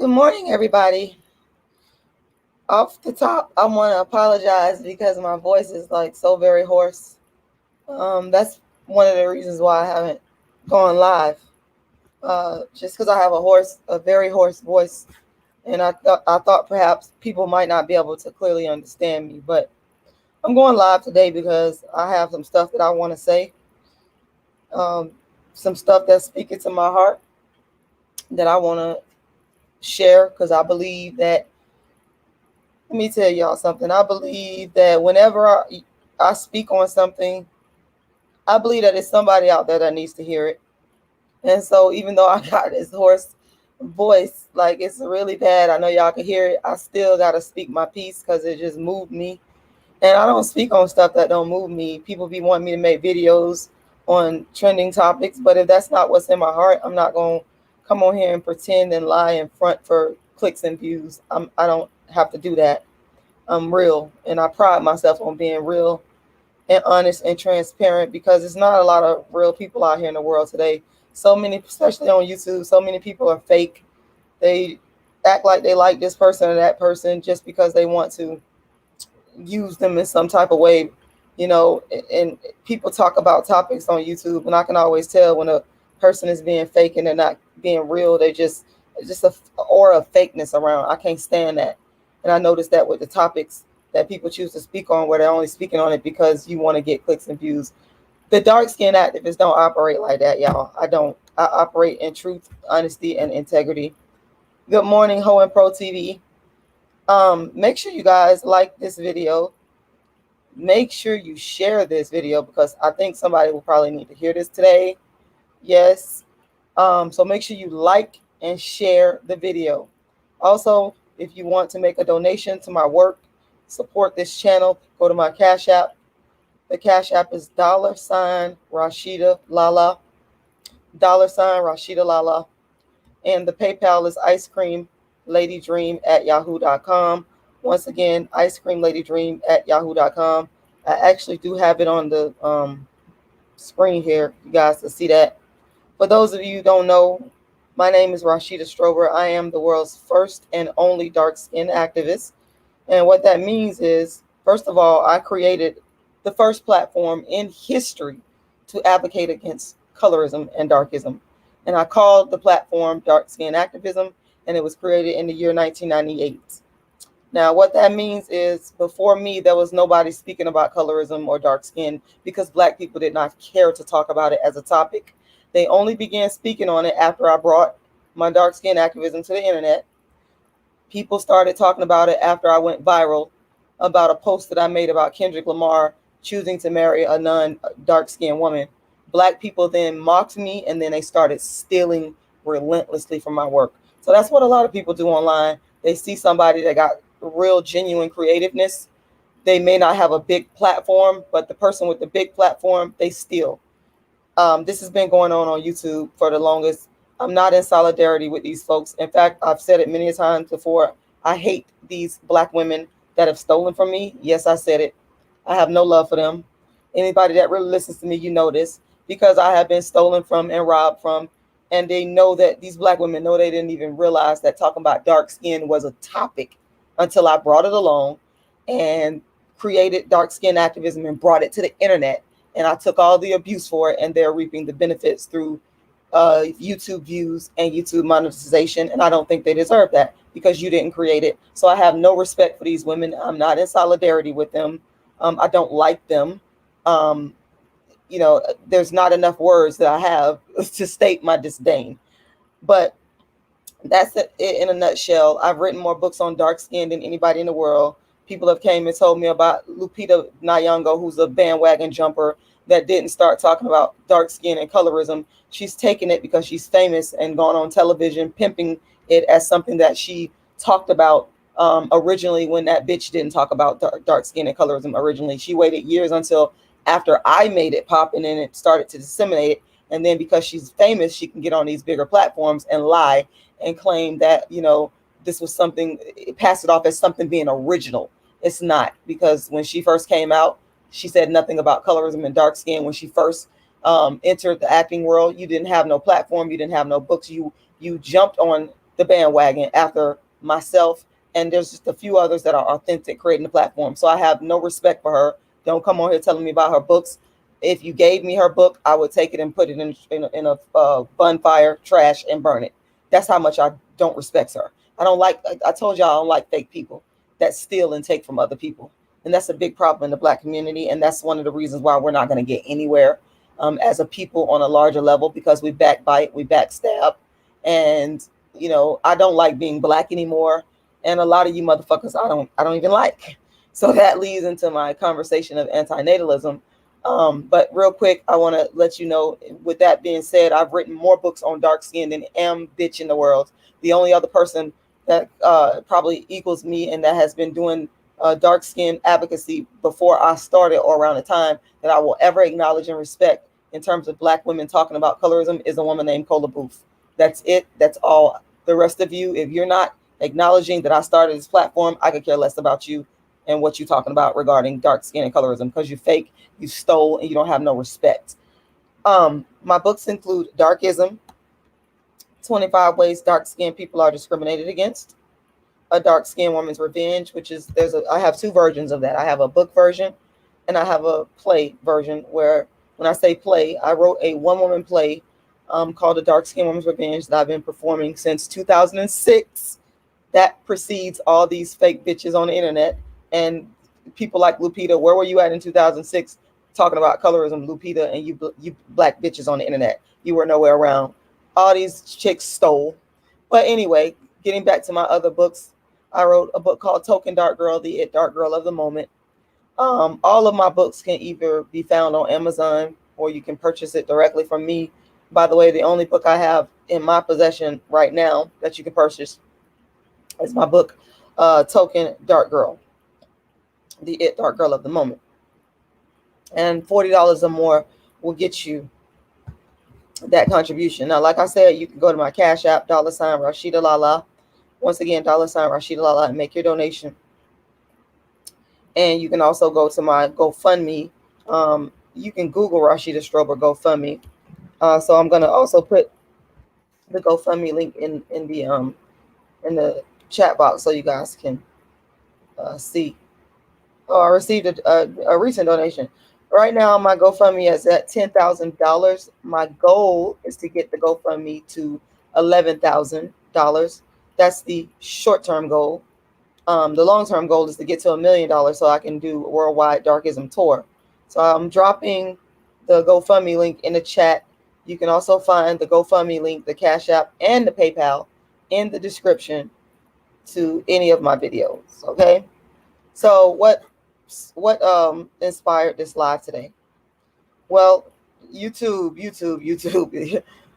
Good morning, everybody. Off the top, I want to apologize because my voice is like so very hoarse. That's one of the reasons why I haven't gone live. Just because I have a very hoarse voice, and I thought perhaps people might not be able to clearly understand me. But I'm going live today because I have some stuff that I want to say, um, some stuff that's speaking to my heart that I want to share because I believe that. Let me tell y'all something. I believe that whenever I speak on something, I believe that it's somebody out there that needs to hear it. And so even though I got this hoarse voice, like it's really bad, I know y'all can hear it, I still got to speak my piece because it just moved me. And I don't speak on stuff that don't move me. People be wanting me to make videos on trending topics, but if that's not what's in my heart, I'm not going to come on here and pretend and lie in front for clicks and views. I don't have to do that. I'm real, and I pride myself on being real and honest and transparent because it's not a lot of real people out here in the world today. So many, especially on YouTube, so many people are fake. They act like they like this person or that person just because they want to use them in some type of way, and people talk about topics on YouTube, and I can always tell when a person is being fake and they're not being real. They just a aura of fakeness around. I can't stand that. And I noticed that with the topics that people choose to speak on, where they're only speaking on it because you want to get clicks and views. The dark skinned activists don't operate like that, y'all. I don't. I operate in truth, honesty, and integrity. Good morning, Ho and Pro TV. Make sure you guys like this video. Make sure you share this video because I think somebody will probably need to hear this today. Yes. So make sure you like and share the video. Also, if you want to make a donation to my work, support this channel, go to my Cash App. The Cash App is $Rashida Lala, and the PayPal is icecreamladydream@yahoo.com. Once again, icecreamladydream@yahoo.com. I actually do have it on the screen here, you guys to see that. For those of you who don't know, my name is Rashida Strober. I am the world's first and only dark-skinned activist. And what that means is, first of all, I created the first platform in history to advocate against colorism and darkism. And I called the platform Dark Skin Activism, and it was created in the year 1998. Now, what that means is before me, there was nobody speaking about colorism or dark skin because Black people did not care to talk about it as a topic. They only began speaking on it after I brought my dark skin activism to the internet. People started talking about it after I went viral about a post that I made about Kendrick Lamar choosing to marry a non-dark-skinned woman. Black people then mocked me, and then they started stealing relentlessly from my work. So that's what a lot of people do online. They see somebody that got real, genuine creativeness. They may not have a big platform, but the person with the big platform, they steal. This has been going on YouTube for the longest. I'm not in solidarity with these folks. In fact, I've said it many times before. I hate these Black women that have stolen from me. Yes, I said it. I have no love for them. Anybody that really listens to me, you know this, because I have been stolen from and robbed from. And they know that these Black women know they didn't even realize that talking about dark skin was a topic until I brought it along and created dark skin activism and brought it to the internet. And I took all the abuse for it, and they're reaping the benefits through YouTube views and YouTube monetization. And I don't think they deserve that because you didn't create it. So I have no respect for these women. I'm not in solidarity with them. I don't like them. There's not enough words that I have to state my disdain. But that's it in a nutshell. I've written more books on dark skin than anybody in the world. People have came and told me about Lupita Nyong'o, who's a bandwagon jumper that didn't start talking about dark skin and colorism. She's taken it because she's famous and gone on television pimping it as something that she talked about originally when that bitch didn't talk about dark skin and colorism originally. She waited years until after I made it pop, and then it started to disseminate it. And then because she's famous, she can get on these bigger platforms and lie and claim that, this was something, pass it off as something being original. It's not, because when she first came out, she said nothing about colorism and dark skin. When she first entered the acting world, you didn't have no platform, you didn't have no books. You jumped on the bandwagon after myself. And there's just a few others that are authentic creating the platform. So I have no respect for her. Don't come on here telling me about her books. If you gave me her book, I would take it and put it in a bonfire, trash, and burn it. That's how much I don't respect her. I don't like, I told y'all I don't like fake people that steal and take from other people. And that's a big problem in the Black community. And that's one of the reasons why we're not going to get anywhere as a people on a larger level, because we backbite, we backstab. And, you know, I don't like being Black anymore. And a lot of you motherfuckers, I don't even like. So that leads into my conversation of antinatalism. But real quick, I want to let you know, with that being said, I've written more books on dark skin than am bitch in the world. The only other person that probably equals me and that has been doing dark skin advocacy before I started, or around the time that I will ever acknowledge and respect in terms of Black women talking about colorism, is a woman named Cola Booth. That's it. That's all. The rest of you, if you're not acknowledging that I started this platform, I could care less about you and what you're talking about regarding dark skin and colorism, because you fake, you stole, and you don't have no respect. My books include Darkism, 25 Ways Dark Skinned People Are Discriminated Against, A Dark Skinned Woman's Revenge, which is, I have two versions of that. I have a book version and I have a play version, where when I say play, I wrote a one-woman play called A Dark Skinned Woman's Revenge that I've been performing since 2006. That precedes all these fake bitches on the internet. And people like Lupita, where were you at in 2006 talking about colorism, Lupita, and you Black bitches on the internet? You were nowhere around. All these chicks stole. But anyway, getting back to my other books, I wrote a book called Token Dark Girl, the It Dark Girl of the Moment. All of my books can either be found on Amazon or you can purchase it directly from me. By the way, the only book I have in my possession right now that you can purchase is my book, Token Dark Girl, the It Dark Girl of the Moment. And $40 or more will get you that contribution. Now, like I said, you can go to my Cash App, $rashidalala. Once again, $rashidalala, and make your donation. And you can also go to my GoFundMe. You can Google Rashida Strober GoFundMe. So I'm going to also put the GoFundMe link in the chat box so you guys can see. Oh, I received a recent donation. Right now, my GoFundMe is at $10,000. My goal is to get the GoFundMe to $11,000. That's the short-term goal. The long-term goal is to get to $1 million so I can do a worldwide Darkism tour. So I'm dropping the GoFundMe link in the chat. You can also find the GoFundMe link, the Cash App, and the PayPal in the description to any of my videos. Okay. So what inspired this live today? Well, YouTube.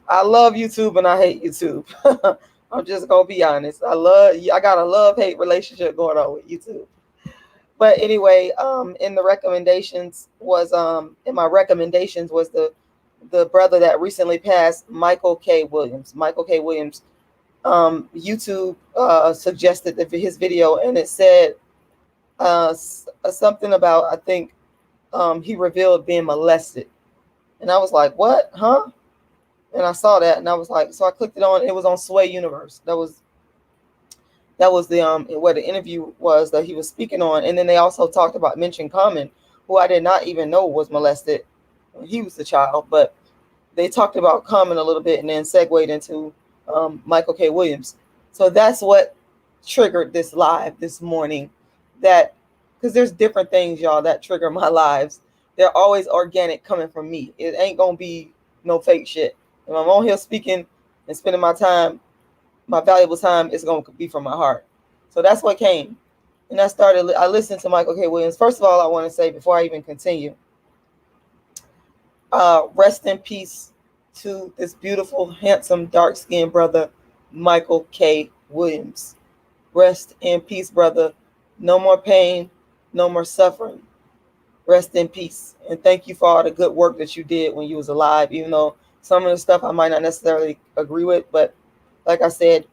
I love YouTube and I hate YouTube. I'm just gonna be honest. I got a love-hate relationship going on with YouTube. But anyway, in my recommendations was the brother that recently passed, Michael K. Williams. Michael K. Williams. YouTube suggested his video, and it said something about, I think he revealed being molested. And I was like, what? Huh? And I saw that and I was like, so I clicked it on. It was on Sway Universe. That was the where the interview was that he was speaking on. And then they also talked about Mention Common, who I did not even know was molested. He was the child, but they talked about Common a little bit and then segued into Michael K. Williams. So that's what triggered this live this morning. That, because there's different things, y'all, that trigger my lives. They're always organic coming from me. It ain't gonna be no fake shit. If I'm on here speaking and spending my time, my valuable time, it's gonna be from my heart. So that's what came. And I listened to Michael K. Williams. First of all, I want to say, before I even continue, rest in peace to this beautiful, handsome, dark-skinned brother, Michael K. Williams. Rest in peace, brother. No more pain, no more suffering. Rest in peace. And thank you for all the good work that you did when you was alive, even though some of the stuff I might not necessarily agree with. But like I said,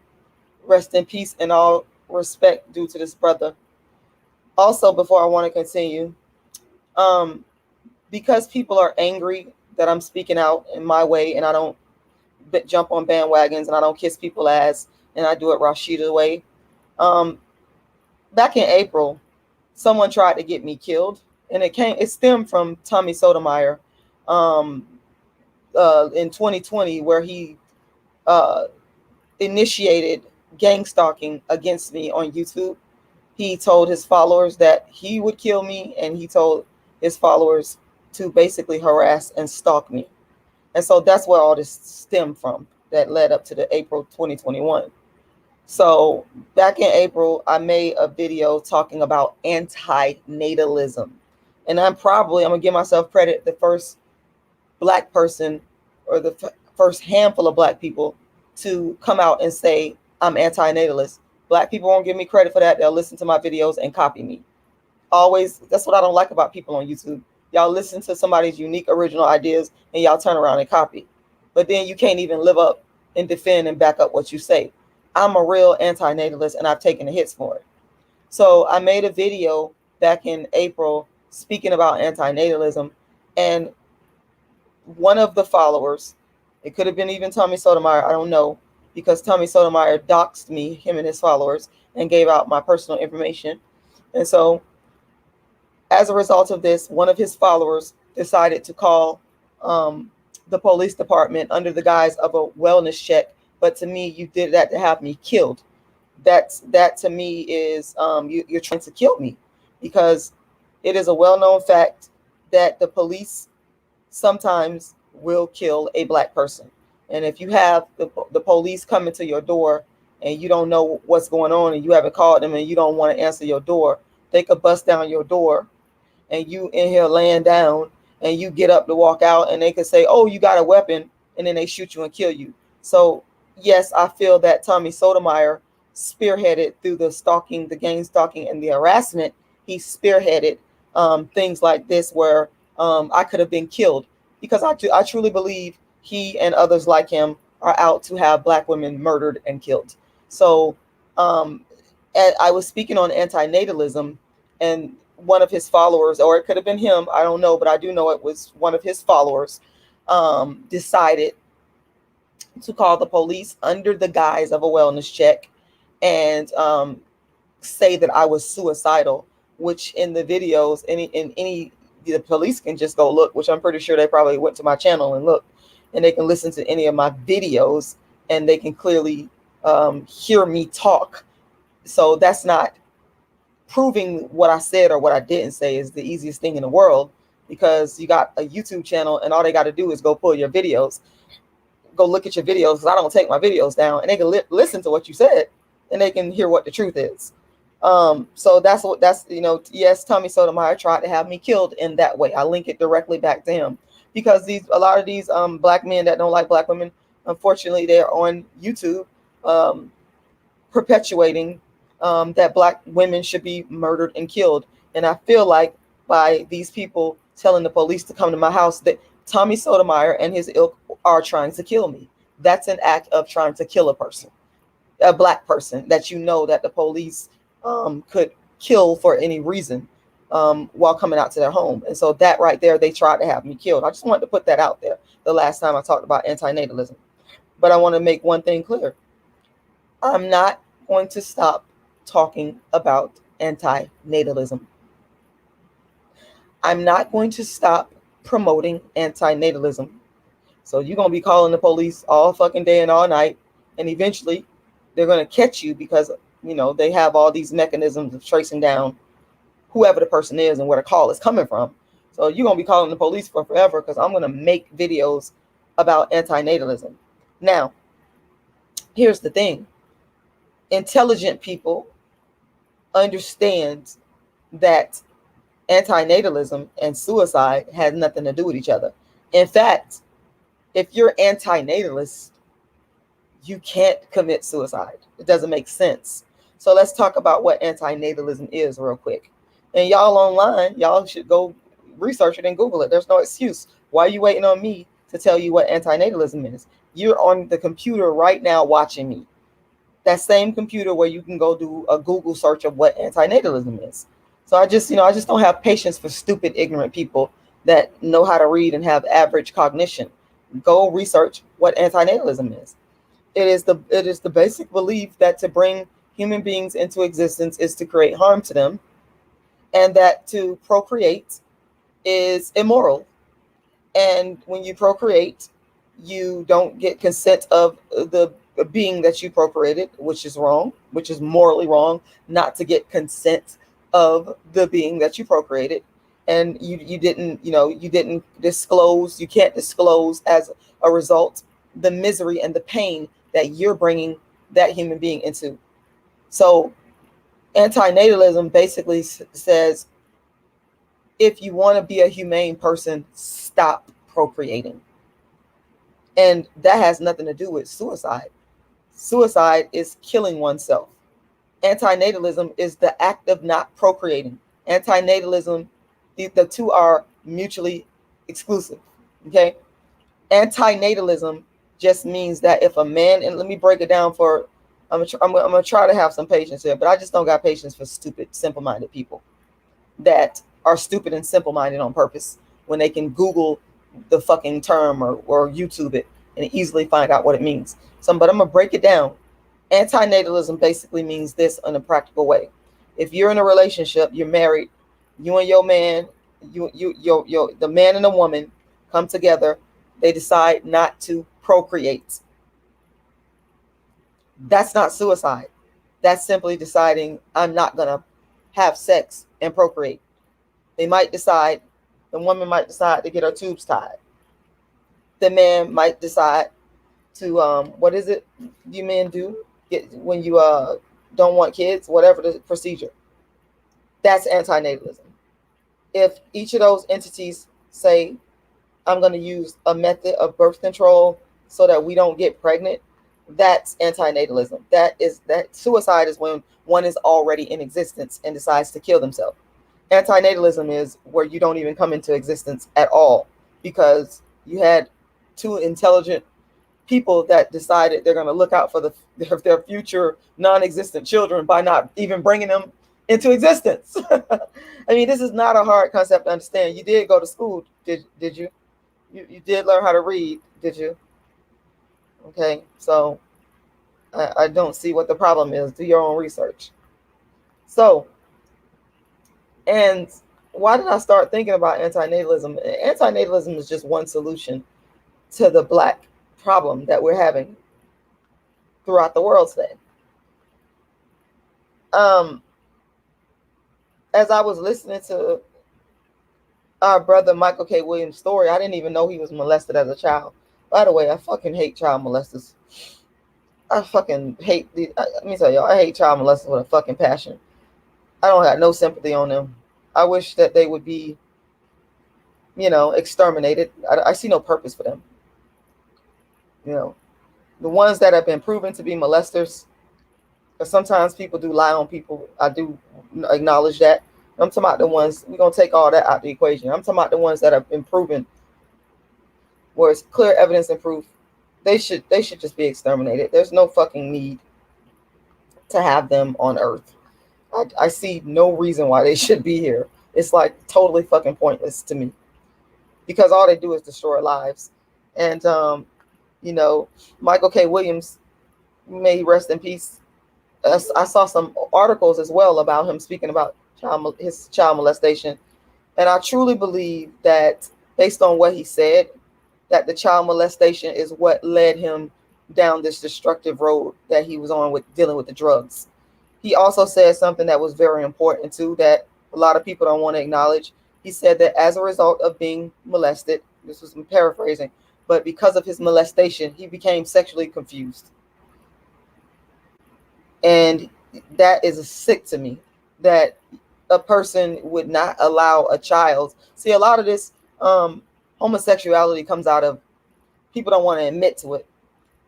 rest in peace and all respect due to this brother. Also, before I want to continue, because people are angry that I'm speaking out in my way and I don't jump on bandwagons and I don't kiss people's ass and I do it Rashida way. Back in April, someone tried to get me killed, and it stemmed from Tommy Sotomayor in 2020, where he uh, initiated gang stalking against me on YouTube. He told his followers that he would kill me, and he told his followers to basically harass and stalk me. And so that's where all this stemmed from, that led up to the April 2021. So back in April, I made a video talking about anti-natalism. And I'm going to give myself credit, the first Black person, or the first handful of Black people to come out and say I'm anti-natalist. Black people won't give me credit for that. They'll listen to my videos and copy me. Always, that's what I don't like about people on YouTube. Y'all listen to somebody's unique original ideas and y'all turn around and copy. But then you can't even live up and defend and back up what you say. I'm a real anti-natalist, and I've taken the hits for it. So I made a video back in April speaking about anti-natalism, and one of the followers, it could have been even Tommy Sotomayor, I don't know, because Tommy Sotomayor doxed me, him and his followers, and gave out my personal information. And so as a result of this, one of his followers decided to call the police department under the guise of a wellness check. But to me, you did that to have me killed. That to me is you're trying to kill me, because it is a well-known fact that the police sometimes will kill a Black person. And if you have the police coming to your door and you don't know what's going on, and you haven't called them, and you don't want to answer your door, they could bust down your door, and you in here laying down, and you get up to walk out, and they could say, oh, you got a weapon, and then they shoot you and kill you. So yes, I feel that Tommy Sotomayor spearheaded, through the stalking, the gang stalking, and the harassment, he spearheaded things like this, where I could have been killed, because I truly believe he and others like him are out to have Black women murdered and killed. So and I was speaking on anti-natalism, and one of his followers, or it could have been him, I don't know, but I do know it was one of his followers, decided to call the police under the guise of a wellness check, and say that I was suicidal, which in the videos, the police can just go look, which I'm pretty sure they probably went to my channel and looked, and they can listen to any of my videos, and they can clearly hear me talk. So that's not proving what I said or what I didn't say is the easiest thing in the world, because you got a YouTube channel, and all they got to do is go pull your videos, go look at your videos, because I don't take my videos down, and they can listen to what you said, and they can hear what the truth is. So that's yes, Tommy Sotomayor tried to have me killed in that way. I link it directly back to him, because a lot of these Black men that don't like Black women, unfortunately, they're on YouTube perpetuating that Black women should be murdered and killed. And I feel like by these people telling the police to come to my house, that Tommy Sotomayor and his ilk are trying to kill me. That's an act of trying to kill a person, a Black person that that the police could kill for any reason while coming out to their home. And so that right there, they tried to have me killed. I just wanted to put that out there the last time I talked about anti-natalism. But I want to make one thing clear. I'm not going to stop talking about anti-natalism. I'm not going to stop promoting anti-natalism. So you're going to be calling the police all fucking day and all night, and eventually they're going to catch you, because they have all these mechanisms of tracing down whoever the person is and where the call is coming from. So you're going to be calling the police for forever, because I'm going to make videos about anti-natalism. Now, here's the thing. Intelligent people understand that anti-natalism and suicide has nothing to do with each other. In fact, if you're anti-natalist, you can't commit suicide. It doesn't make sense. So let's talk about what anti-natalism is real quick. And y'all online, y'all should go research it and Google it. There's no excuse. Why are you waiting on me to tell you what anti-natalism is? You're on the computer right now watching me. That same computer where you can go do a Google search of what anti-natalism is. So I just don't have patience for stupid, ignorant people that know how to read and have average cognition. Go research what anti-natalism is. It is the basic belief that to bring human beings into existence is to create harm to them, and that to procreate is immoral. And when you procreate, you don't get consent of the being that you procreated, which is wrong, which is morally wrong, not to get consent of the being that you procreated. And you didn't, you didn't disclose, you can't disclose as a result the misery and the pain that you're bringing that human being into. So antinatalism basically says, if you want to be a humane person, stop procreating. And that has nothing to do with suicide. Suicide is killing oneself. Antinatalism is the act of not procreating. Antinatalism, the two are mutually exclusive. Okay? Antinatalism just means that if a man, and let me break it down for, I'm gonna try to have some patience here, but I just don't got patience for stupid, simple-minded people that are stupid and simple-minded on purpose when they can Google the fucking term or YouTube it and easily find out what it means. But I'm gonna break it down. Antinatalism basically means this in a practical way. If you're in a relationship, you're married, you and your man, the man and the woman come together, they decide not to procreate. That's not suicide. That's simply deciding, I'm not gonna have sex and procreate. They might decide, the woman might decide to get her tubes tied. The man might decide to, what is it you men do when you don't want kids, whatever the procedure. That's antinatalism. If each of those entities say, I'm going to use a method of birth control so that we don't get pregnant, that's antinatalism. That suicide is when one is already in existence and decides to kill themselves. Antinatalism is where you don't even come into existence at all because you had two intelligent people that decided they're going to look out for their future non-existent children by not even bringing them into existence. I mean, this is not a hard concept to understand. You did go to school, did you? You did learn how to read, did you? Okay, so I don't see what the problem is. Do your own research. So, and why did I start thinking about antinatalism? Antinatalism is just one solution to the Black problem that we're having throughout the world today. As I was listening to our brother Michael K. Williams' story, I didn't even know he was molested as a child. By the way, I fucking hate child molesters. I fucking hate let me tell y'all, I hate child molesters with a fucking passion. I don't have no sympathy on them. I wish that they would be, exterminated. I see no purpose for them. The ones that have been proven to be molesters, because sometimes people do lie on people. I do acknowledge that. I'm talking about the ones, we're going to take all that out of the equation. I'm talking about the ones that have been proven where it's clear evidence and proof. They should just be exterminated. There's no fucking need to have them on Earth. I see no reason why they should be here. It's like totally fucking pointless to me because all they do is destroy lives. And, Michael K. Williams, may he rest in peace. I saw some articles as well about him speaking about his child molestation. And I truly believe that based on what he said, that the child molestation is what led him down this destructive road that he was on with dealing with the drugs. He also said something that was very important too, that a lot of people don't want to acknowledge. He said that as a result of being molested, this was me paraphrasing, but because of his molestation, he became sexually confused. And that is sick to me, that a person would not allow a child. See, a lot of this homosexuality comes out of people don't want to admit to it.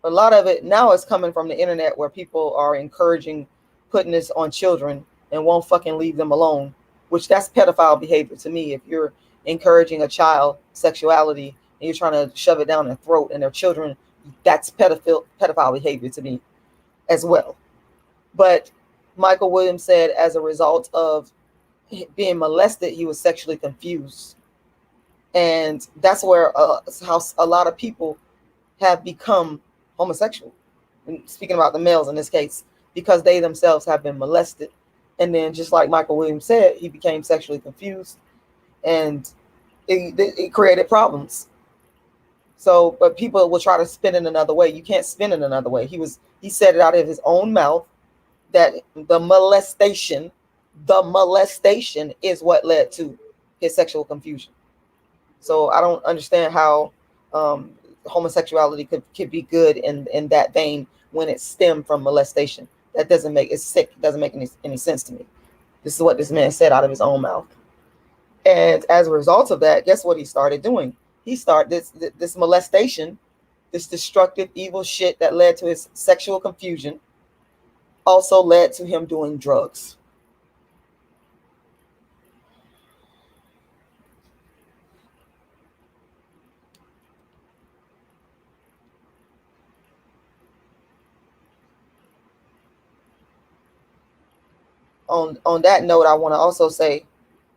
But a lot of it now is coming from the internet where people are encouraging putting this on children and won't fucking leave them alone, which that's pedophile behavior to me. If you're encouraging a child sexuality and you're trying to shove it down their throat and their children, that's pedophile behavior to me as well. But Michael Williams said as a result of being molested, he was sexually confused. And that's where how a lot of people have become homosexual. speaking about the males in this case, because they themselves have been molested. And then just like Michael Williams said, he became sexually confused, and it created problems. So, but people will try to spin it another way. You can't spin it another way. He said it out of his own mouth that the molestation is what led to his sexual confusion. So I don't understand how homosexuality could be good in that vein when it stemmed from molestation. That doesn't make, it's sick. It doesn't make any sense to me. This is what this man said out of his own mouth. And as a result of that, guess what he started doing? He started this molestation, this destructive, evil shit that led to his sexual confusion, also led to him doing drugs. On that note, I want to also say,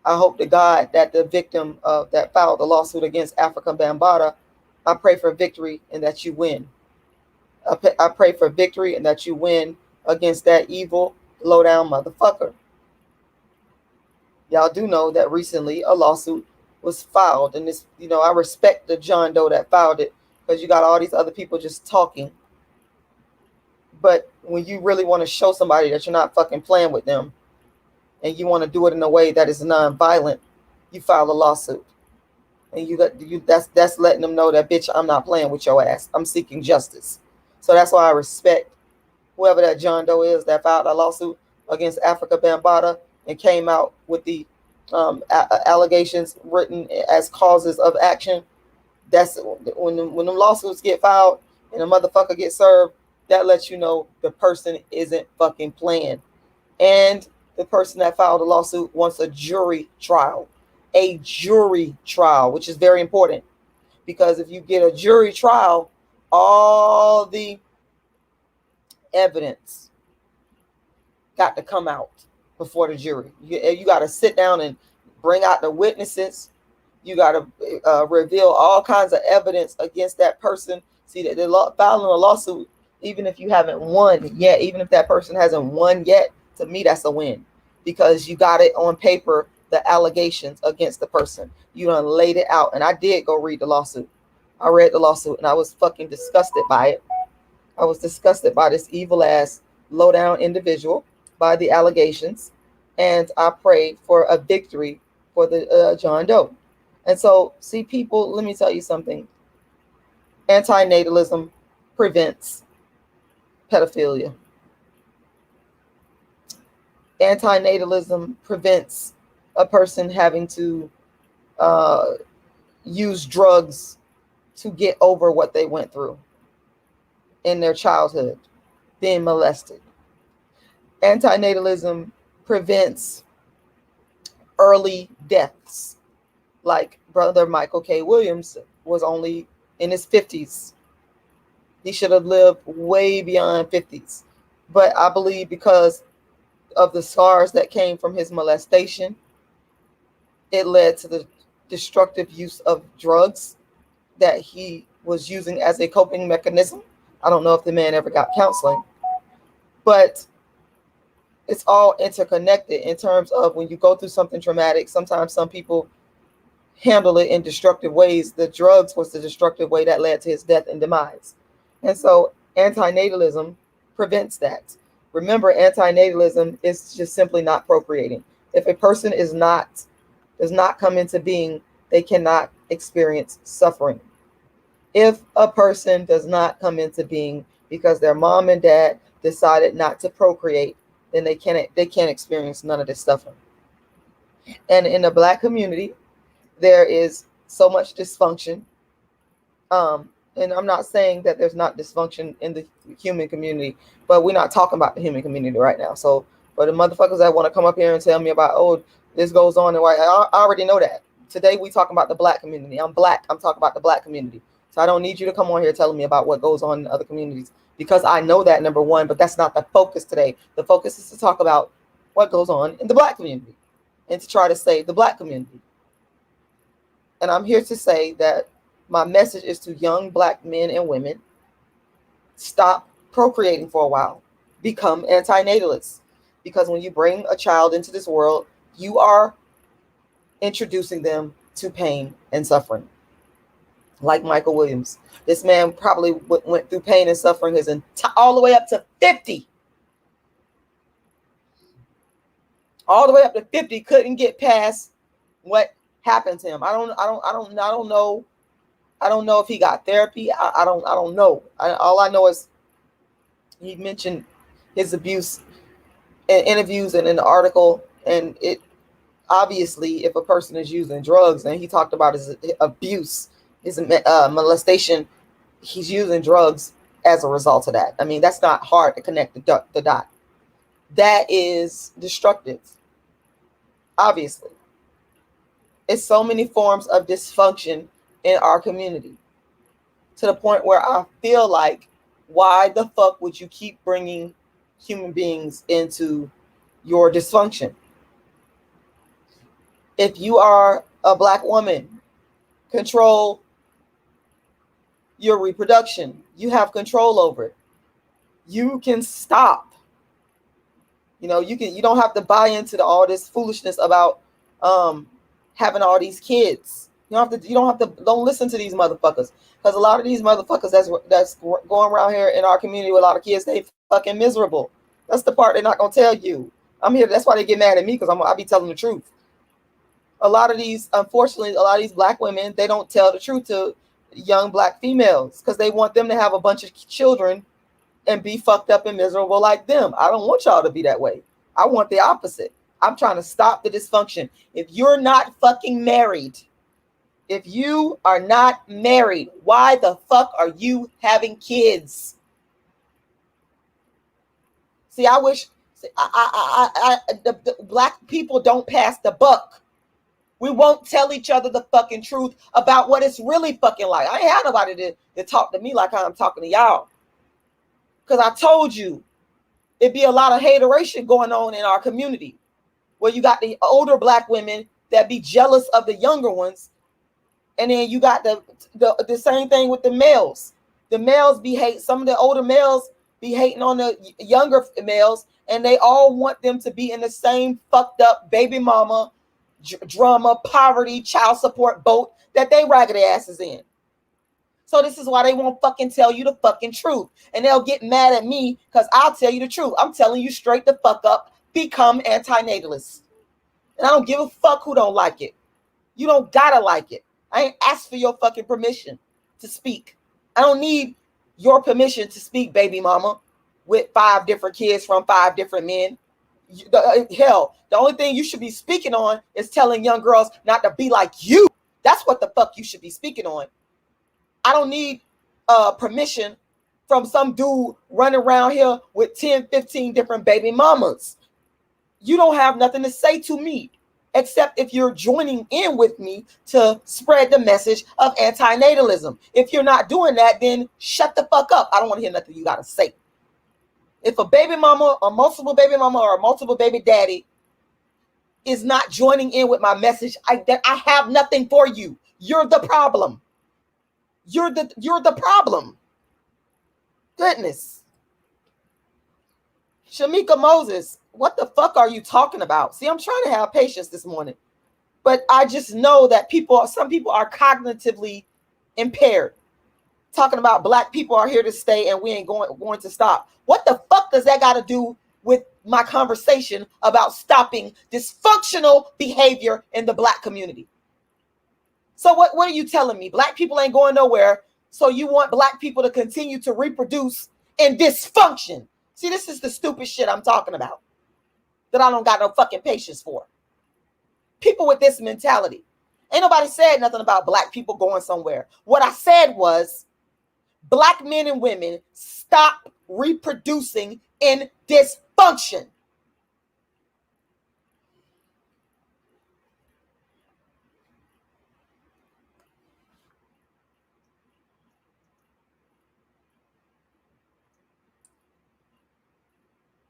I hope to God that the victim that filed the lawsuit against Afrika Bambaataa, I pray for victory and that you win. I pray for victory and that you win against that evil, low down motherfucker. Y'all do know that recently a lawsuit was filed, and this, I respect the John Doe that filed it, because you got all these other people just talking. But when you really want to show somebody that you're not fucking playing with them, and you want to do it in a way that is non-violent, you file a lawsuit. And that's letting them know that, bitch, I'm not playing with your ass. I'm seeking justice. So that's why I respect whoever that John Doe is that filed a lawsuit against Afrika Bambaataa and came out with the allegations written as causes of action. That's when the lawsuits get filed and a motherfucker gets served, that lets you know the person isn't fucking playing. And the person that filed the lawsuit wants a jury trial, which is very important, because if you get a jury trial, all the evidence got to come out before the jury. You got to sit down and bring out the witnesses. You got to reveal all kinds of evidence against that person. See, that they're filing a lawsuit, even if you haven't won yet, even if that person hasn't won yet, to me, that's a win, because you got it on paper, the allegations against the person. You done laid it out. And I did go read the lawsuit. I read the lawsuit and I was fucking disgusted by it. I was disgusted by this evil ass, low down individual, by the allegations. And I prayed for a victory for the John Doe. And so, see, people, let me tell you something. Anti-natalism prevents pedophilia. Anti-natalism prevents a person having to use drugs to get over what they went through in their childhood, being molested. Anti-natalism prevents early deaths. Like brother Michael K. Williams was only in his 50s. He should have lived way beyond 50s. But I believe because of the scars that came from his molestation, it led to the destructive use of drugs that he was using as a coping mechanism. I don't know if the man ever got counseling, but it's all interconnected in terms of when you go through something traumatic. Sometimes some people handle it in destructive ways. The drugs was the destructive way that led to his death and demise. And so antinatalism prevents that. Remember, antinatalism is just simply not procreating. If a person does not come into being, they cannot experience suffering. If a person does not come into being because their mom and dad decided not to procreate, then they can't experience none of this suffering. And in the Black community, there is so much dysfunction. And I'm not saying that there's not dysfunction in the human community, but we're not talking about the human community right now. So for the motherfuckers that want to come up here and tell me about, oh, this goes on and why, I already know that. Today we talking about the Black community. I'm Black. I'm talking about the Black community. So I don't need you to come on here telling me about what goes on in other communities, because I know that, number one, but that's not the focus today. The focus is to talk about what goes on in the Black community and to try to save the Black community. And I'm here to say that my message is to young Black men and women: stop procreating for a while become antinatalists. Because when you bring a child into this world, you are introducing them to pain and suffering. Like Michael Williams. This man probably went through pain and suffering his all the way up to 50. All the way up to 50, couldn't get past what happened to him. I don't know. I don't know if he got therapy. I don't know. All I know is he mentioned his abuse in interviews and in the article, and it obviously, if a person is using drugs, and he talked about his abuse, his molestation, he's using drugs as a result of that. I mean, that's not hard to connect the dot. That is destructive. Obviously, it's so many forms of dysfunction in our community, to the point where I feel like, why the fuck would you keep bringing human beings into your dysfunction? If you are a Black woman, control your reproduction. You have control over it. You can stop. You know, you don't have to buy into all this foolishness about having all these kids. Don't listen to these motherfuckers, because a lot of these motherfuckers that's going around here in our community with a lot of kids, they fucking miserable. That's the part they're not gonna tell you. I'm here. That's why they get mad at me, because I be telling the truth. Unfortunately, a lot of these Black women, they don't tell the truth to young Black females, because they want them to have a bunch of children and be fucked up and miserable like them. I don't want y'all to be that way. I want the opposite. I'm trying to stop the dysfunction. If you're not fucking married, if you are not married, why the fuck are you having kids? See, I wish the Black people don't pass the buck. We won't tell each other the fucking truth about what it's really fucking like. I ain't had nobody to talk to me like I'm talking to y'all. Because I told you, it'd be a lot of hateration going on in our community, where you got the older Black women that be jealous of the younger ones. And then you got the same thing with the males. The males some of the older males be hating on the younger males, and they all want them to be in the same fucked up baby mama, drama, poverty, child support boat that they raggedy asses in. So this is why they won't fucking tell you the fucking truth. And they'll get mad at me because I'll tell you the truth. I'm telling you straight the fuck up, become anti-natalist. And I don't give a fuck who don't like it. You don't gotta like it. I ain't asked for your fucking permission to speak. I don't need your permission to speak, baby mama, with 5 different kids from 5 different men. Hell, the only thing you should be speaking on is telling young girls not to be like you. That's what the fuck you should be speaking on. I don't need permission from some dude running around here with 10, 15 different baby mamas. You don't have nothing to say to me, except if you're joining in with me to spread the message of antinatalism. If you're not doing that, then shut the fuck up. I don't want to hear nothing you got to say. If a baby mama, a multiple baby mama, or a multiple baby daddy is not joining in with my message, I have nothing for you. You're the problem. You're the problem. Goodness. Shamika Moses, what the fuck are you talking about? See, I'm trying to have patience this morning, but I just know that some people are cognitively impaired. Talking about Black people are here to stay and we ain't going to stop. What the fuck does that got to do with my conversation about stopping dysfunctional behavior in the Black community? So what are you telling me? Black people ain't going nowhere. So you want Black people to continue to reproduce in dysfunction. See, this is the stupid shit I'm talking about that I don't got no fucking patience for. People with this mentality. Ain't nobody said nothing about Black people going somewhere. What I said was, Black men and women, stop reproducing in dysfunction.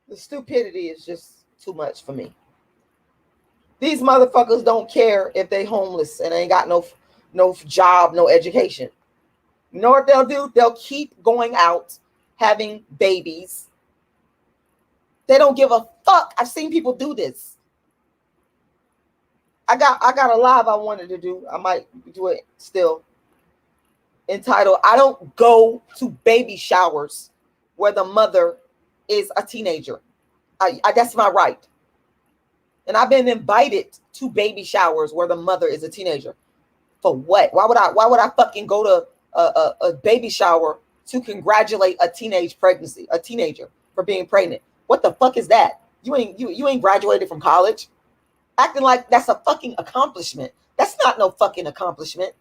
The stupidity is just too much for me. These motherfuckers don't care if they homeless and ain't got no job, no education. You know what they'll do? They'll keep going out having babies. They don't give a fuck. I've seen people do this. I got a live I wanted to do. I might do it still. Entitled, I don't go to baby showers where the mother is a teenager. That's my right. And I've been invited to baby showers where the mother is a teenager. For what? Why would I fucking go to a baby shower to congratulate a teenager for being pregnant? What the fuck is that? You ain't graduated from college. Acting like that's a fucking accomplishment. That's not no fucking accomplishment.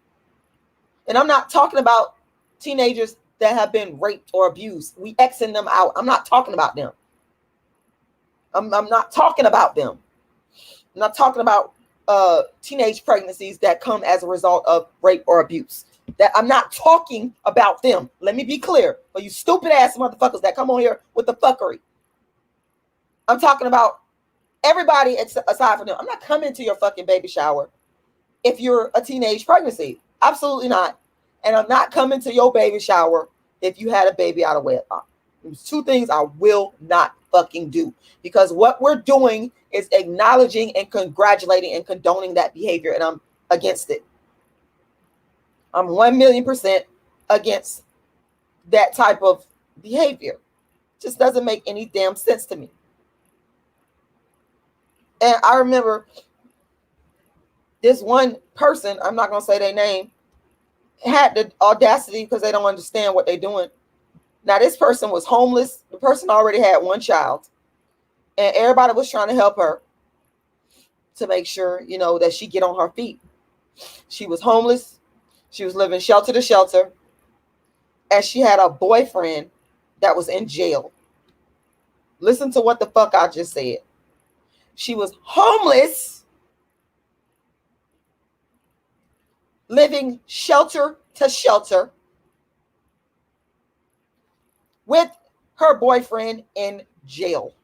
And I'm not talking about teenagers that have been raped or abused. We Xing them out. I'm not talking about them. I'm not talking about them. I'm not talking about teenage pregnancies that come as a result of rape or abuse. That I'm not talking about them. Let me be clear. For you stupid ass motherfuckers that come on here with the fuckery. I'm talking about everybody aside from them. I'm not coming to your fucking baby shower if you're a teenage pregnancy. Absolutely not. And I'm not coming to your baby shower if you had a baby out of wedlock. There's two things I will not fucking do. Because what we're doing is acknowledging and congratulating and condoning that behavior. And I'm against it. I'm 1,000,000% against that type of behavior. It just doesn't make any damn sense to me. And I remember this one person, I'm not going to say their name, had the audacity because they don't understand what they're doing. Now, this person was homeless. The person already had one child. And everybody was trying to help her to make sure, that she get on her feet. She was homeless. She was living shelter to shelter. And she had a boyfriend that was in jail. Listen to what the fuck I just said. She was homeless, living shelter to shelter with her boyfriend in jail.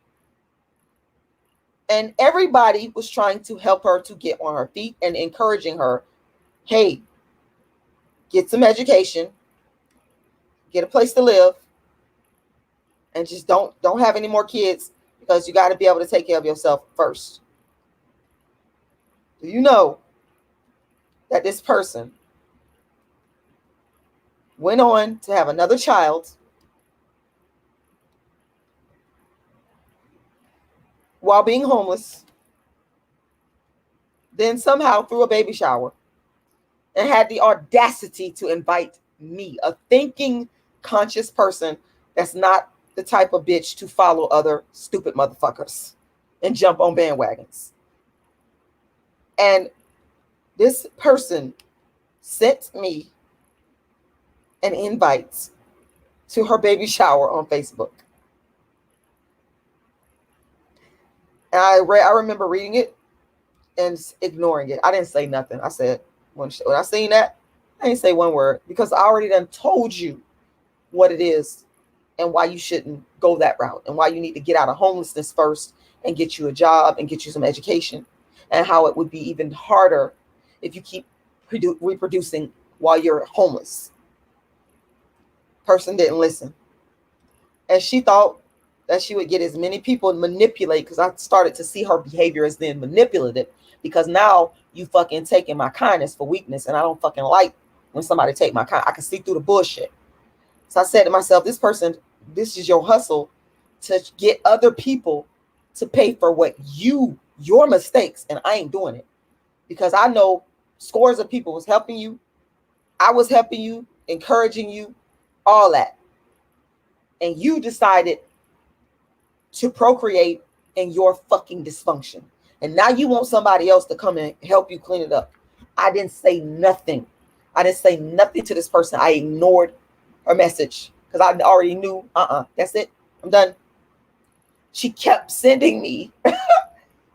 And everybody was trying to help her to get on her feet and encouraging her, hey, get some education, get a place to live, and just don't have any more kids because you got to be able to take care of yourself first. Do you know that this person went on to have another child while being homeless, then somehow threw a baby shower and had the audacity to invite me, a thinking, conscious person that's not the type of bitch to follow other stupid motherfuckers and jump on bandwagons. And this person sent me an invite to her baby shower on Facebook. And I remember reading it and ignoring it. I didn't say nothing. I said, when I seen that, I didn't say one word because I already done told you what it is and why you shouldn't go that route and why you need to get out of homelessness first and get you a job and get you some education, and how it would be even harder if you keep reproducing while you're homeless. Person didn't listen. And she thought that she would get as many people and manipulate, because I started to see her behavior as then manipulative, because now you fucking taking my kindness for weakness, and I don't fucking like when somebody take my kind. I can see through the bullshit. So I said to myself, this is your hustle to get other people to pay for your mistakes, and I ain't doing it, because I know scores of people was helping you. I was helping you, encouraging you, all that. And you decided to procreate in your fucking dysfunction. And now you want somebody else to come and help you clean it up. I didn't say nothing. I didn't say nothing to this person. I ignored her message because I already knew, that's it. I'm done. She kept sending me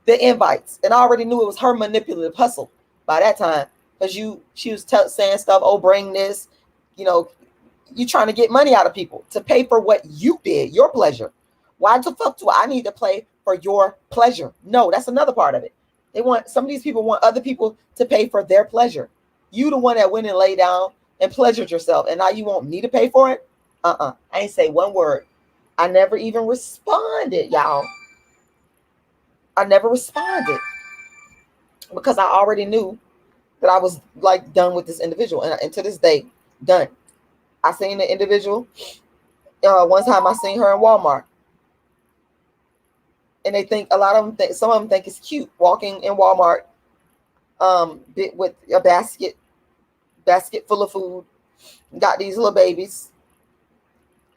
the invites, and I already knew it was her manipulative hustle by that time, because she was saying stuff, oh, bring this, you trying to get money out of people to pay for what you did, your pleasure. Why the fuck do I need to pay for your pleasure? No, that's another part of it. Some of these people want other people to pay for their pleasure. You the one that went and lay down and pleasured yourself, and now you want me to pay for it? I ain't say one word. I never even responded, y'all. I never responded because I already knew that I was like done with this individual, and to this day, done. I seen the individual. One time I seen her in Walmart, and they think a lot of them think, some of them think it's cute walking in Walmart, with a basket full of food, got these little babies,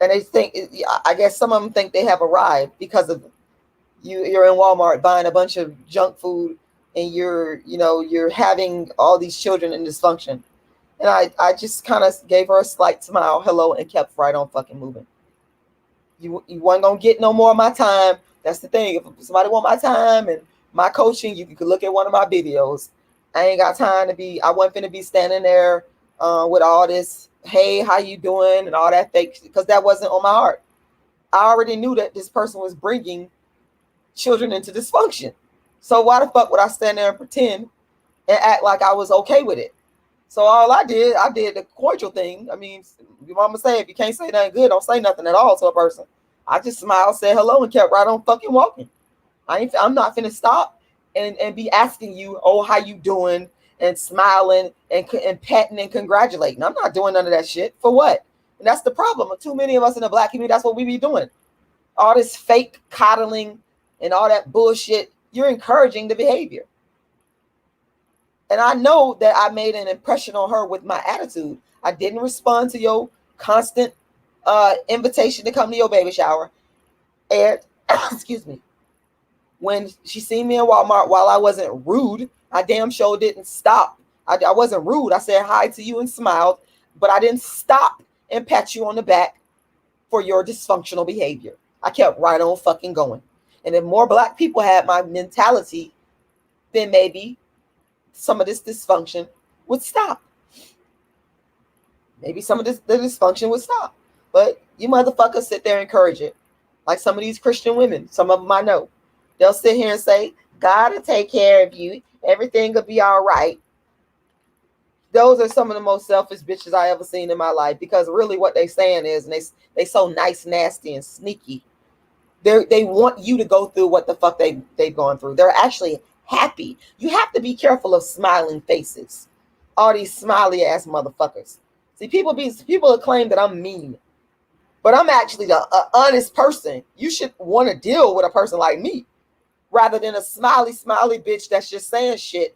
and they think, I guess some of them think they have arrived because of you're in Walmart buying a bunch of junk food, and you're having all these children in dysfunction. And I just kind of gave her a slight smile, hello, and kept right on fucking moving. You weren't gonna get no more of my time. That's the thing. If somebody want my time and my coaching, you can look at one of my videos. I ain't got time to be. I wasn't finna be standing there with all this, hey, how you doing, and all that fake, because that wasn't on my heart. I already knew that this person was bringing children into dysfunction. So why the fuck would I stand there and pretend and act like I was okay with it? So all I did the cordial thing. I mean, your mama say if you can't say nothing good, don't say nothing at all to a person. I just smiled, said hello, and kept right on fucking walking. I'm not finna stop and be asking you, oh, how you doing, and smiling and petting and congratulating. I'm not doing none of that shit. For what? And that's the problem. Too many of us in the Black community, that's what we be doing. All this fake coddling and all that bullshit. You're encouraging the behavior. And I know that I made an impression on her with my attitude. I didn't respond to your constant invitation to come to your baby shower. And excuse me, when she seen me in Walmart, while I wasn't rude, I damn sure didn't stop. I wasn't rude. I said hi to you and smiled, but I didn't stop and pat you on the back for your dysfunctional behavior. I kept right on fucking going. And if more Black people had my mentality, then maybe some of this dysfunction would stop. Maybe some of the dysfunction would stop. But you motherfuckers sit there and encourage it. Like some of these Christian women, some of them I know. They'll sit here and say, God will take care of you. Everything will be all right. Those are some of the most selfish bitches I ever seen in my life, because really what they saying is, and they so nice, nasty, and sneaky. They want you to go through what the fuck they've gone through. They're actually happy. You have to be careful of smiling faces. All these smiley ass motherfuckers. See, people claim that I'm mean, but I'm actually the honest person. You should want to deal with a person like me rather than a smiley bitch that's just saying shit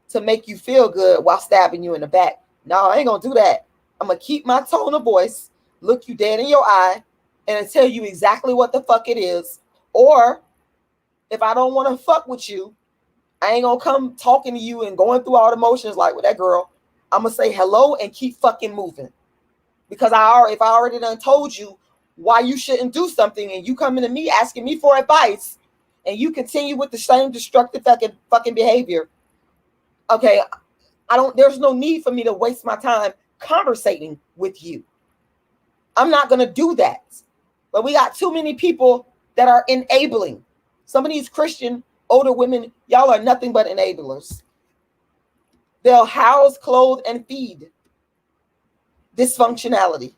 to make you feel good while stabbing you in the back. No, I ain't gonna do that. I'm gonna keep my tone of voice, look you dead in your eye, and tell you exactly what the fuck it is. Or if I don't want to fuck with you, I ain't gonna come talking to you and going through all the motions like with that girl. I'm gonna say hello and keep fucking moving. Because if I already done told you why you shouldn't do something, and you coming to me asking me for advice, and you continue with the same destructive fucking behavior, okay, there's no need for me to waste my time conversating with you. I'm not gonna do that. But we got too many people that are enabling. Some of these Christian older women, y'all are nothing but enablers. They'll house, clothe, and feed dysfunctionality,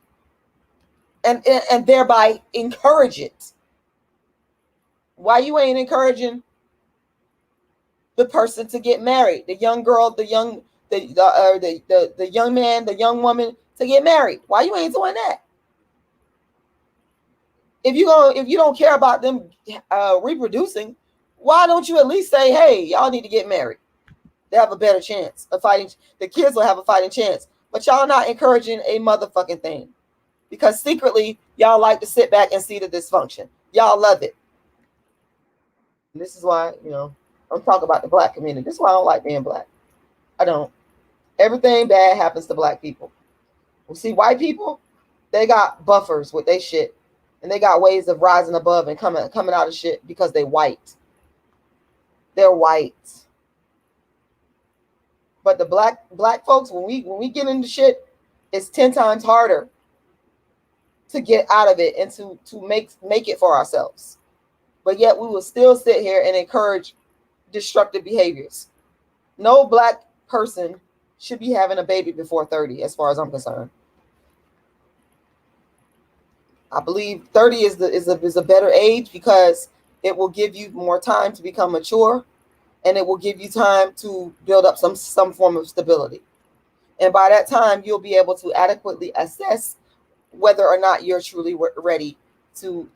and thereby encourage it. Why you ain't encouraging the person to get married, the young girl, the young man, the young woman to get married? Why you ain't doing that? If you don't care about them reproducing, why don't you at least say, hey, y'all need to get married? They have a better chance of fighting. The kids will have a fighting chance. But y'all not encouraging a motherfucking thing, because secretly y'all like to sit back and see the dysfunction. Y'all love it. And this is why, I'm talking about the Black community. This is why I don't like being Black. I don't. Everything bad happens to Black people. We see white people, they got buffers with their shit, and they got ways of rising above and coming out of shit because they white. They're white. But the black folks, when we get into shit, it's 10 times harder to get out of it and to make it for ourselves. But yet we will still sit here and encourage destructive behaviors. No Black person should be having a baby before 30, as far as I'm concerned. I believe 30 is a better age because it will give you more time to become mature, and it will give you time to build up some form of stability. And by that time, you'll be able to adequately assess whether or not you're truly ready to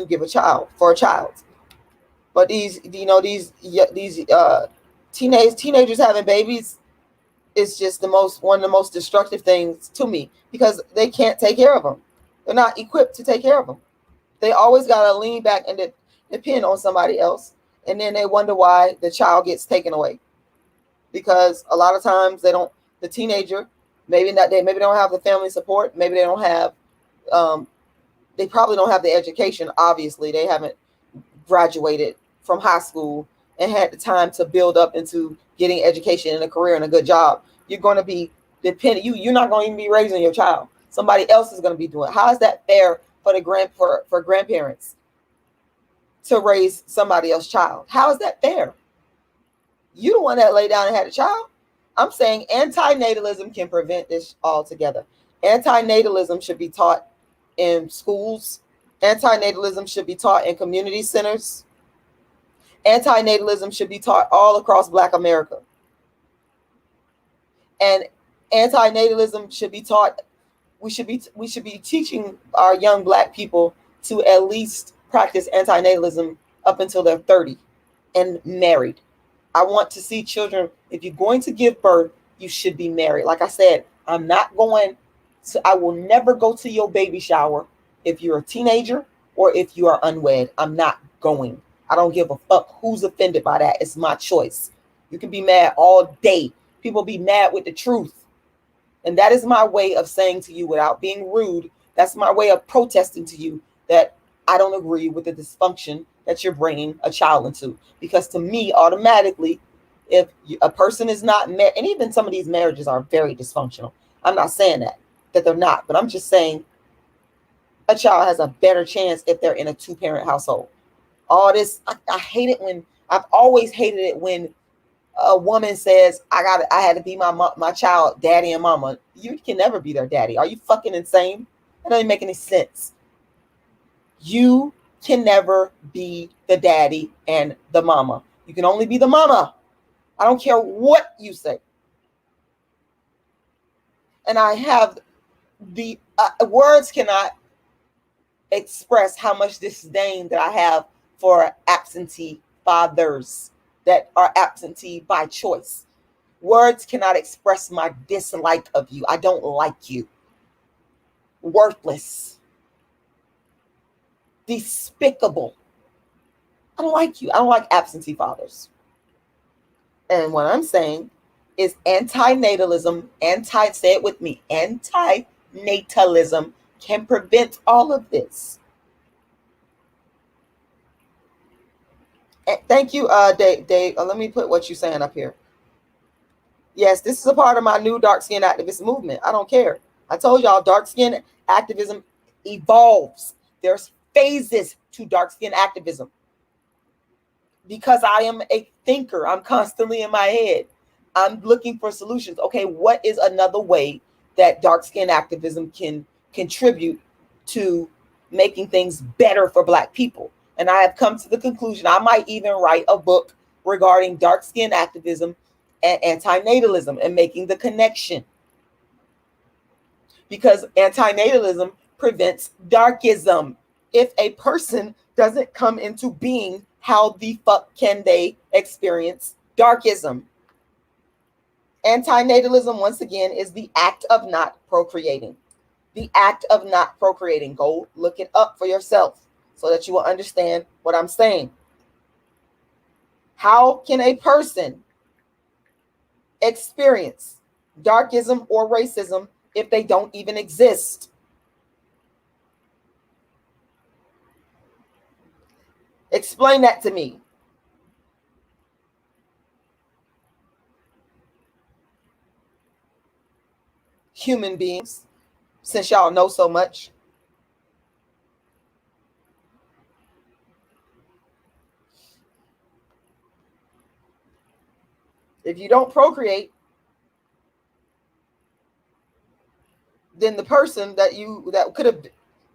give a child for a child. But these teenagers having babies is just one of the most destructive things to me, because they can't take care of them. They're not equipped to take care of them. They always got to lean back and depend on somebody else, and then they wonder why the child gets taken away. Because a lot of times the teenager, maybe they don't have the family support, maybe they don't have they probably don't have the education. Obviously, they haven't graduated from high school and had the time to build up into getting education and a career and a good job. You're going to be dependent. You're not going to even be raising your child. Somebody else is going to be doing it. How is that fair for for grandparents to raise somebody else's child? How is that fair? You the one that laid down and had a child. I'm saying anti-natalism can prevent this altogether. Anti-natalism should be taught in schools. Anti-natalism should be taught in community centers. Anti-natalism should be taught all across Black America. And anti-natalism should be taught. We should be teaching our young Black people to at least practice anti-natalism up until they're 30 and married. I want to see children. If you're going to give birth, you should be married. Like I said, I will never go to your baby shower if you're a teenager or if you are unwed. I'm not going. I don't give a fuck who's offended by that. It's my choice. You can be mad all day. People be mad with the truth. And that is my way of saying to you, without being rude, that's my way of protesting to you that I don't agree with the dysfunction that you're bringing a child into. Because to me, automatically, if a person is not married, and even some of these marriages are very dysfunctional. I'm not saying that they're not, but I'm just saying a child has a better chance if they're in a 2-parent household. All this, I hate it I've always hated it when a woman says, I had to be my child daddy and mama. You can never be their daddy. Are you fucking insane? That doesn't make any sense. You can never be the daddy and the mama. You can only be the mama. I don't care what you say. And I have the words cannot express how much disdain that I have for absentee fathers that are absentee by choice. Words cannot express my dislike of you. I don't like you. Worthless. Despicable. I don't like you. I don't like absentee fathers. And what I'm saying is anti-natalism, say it with me, anti-natalism can prevent all of this. And thank you, Dave. Let me put what you're saying up here. Yes, this is a part of my new dark skin activist movement. I don't care. I told y'all dark skin activism evolves. There's phases to dark skin activism. Because I am a thinker, I'm constantly in my head. I'm looking for solutions. Okay, what is another way that dark skin activism can contribute to making things better for Black people? And I have come to the conclusion I might even write a book regarding dark skin activism and anti-natalism and making the connection. Because anti-natalism prevents darkism. If a person doesn't come into being, how the fuck can they experience darkism? Anti-natalism, once again, is the act of not procreating. The act of not procreating. Go look it up for yourself so that you will understand what I'm saying. How can a person experience darkism or racism if they don't even exist? Explain that to me. Human beings, since y'all know so much. If you don't procreate, then the person that could have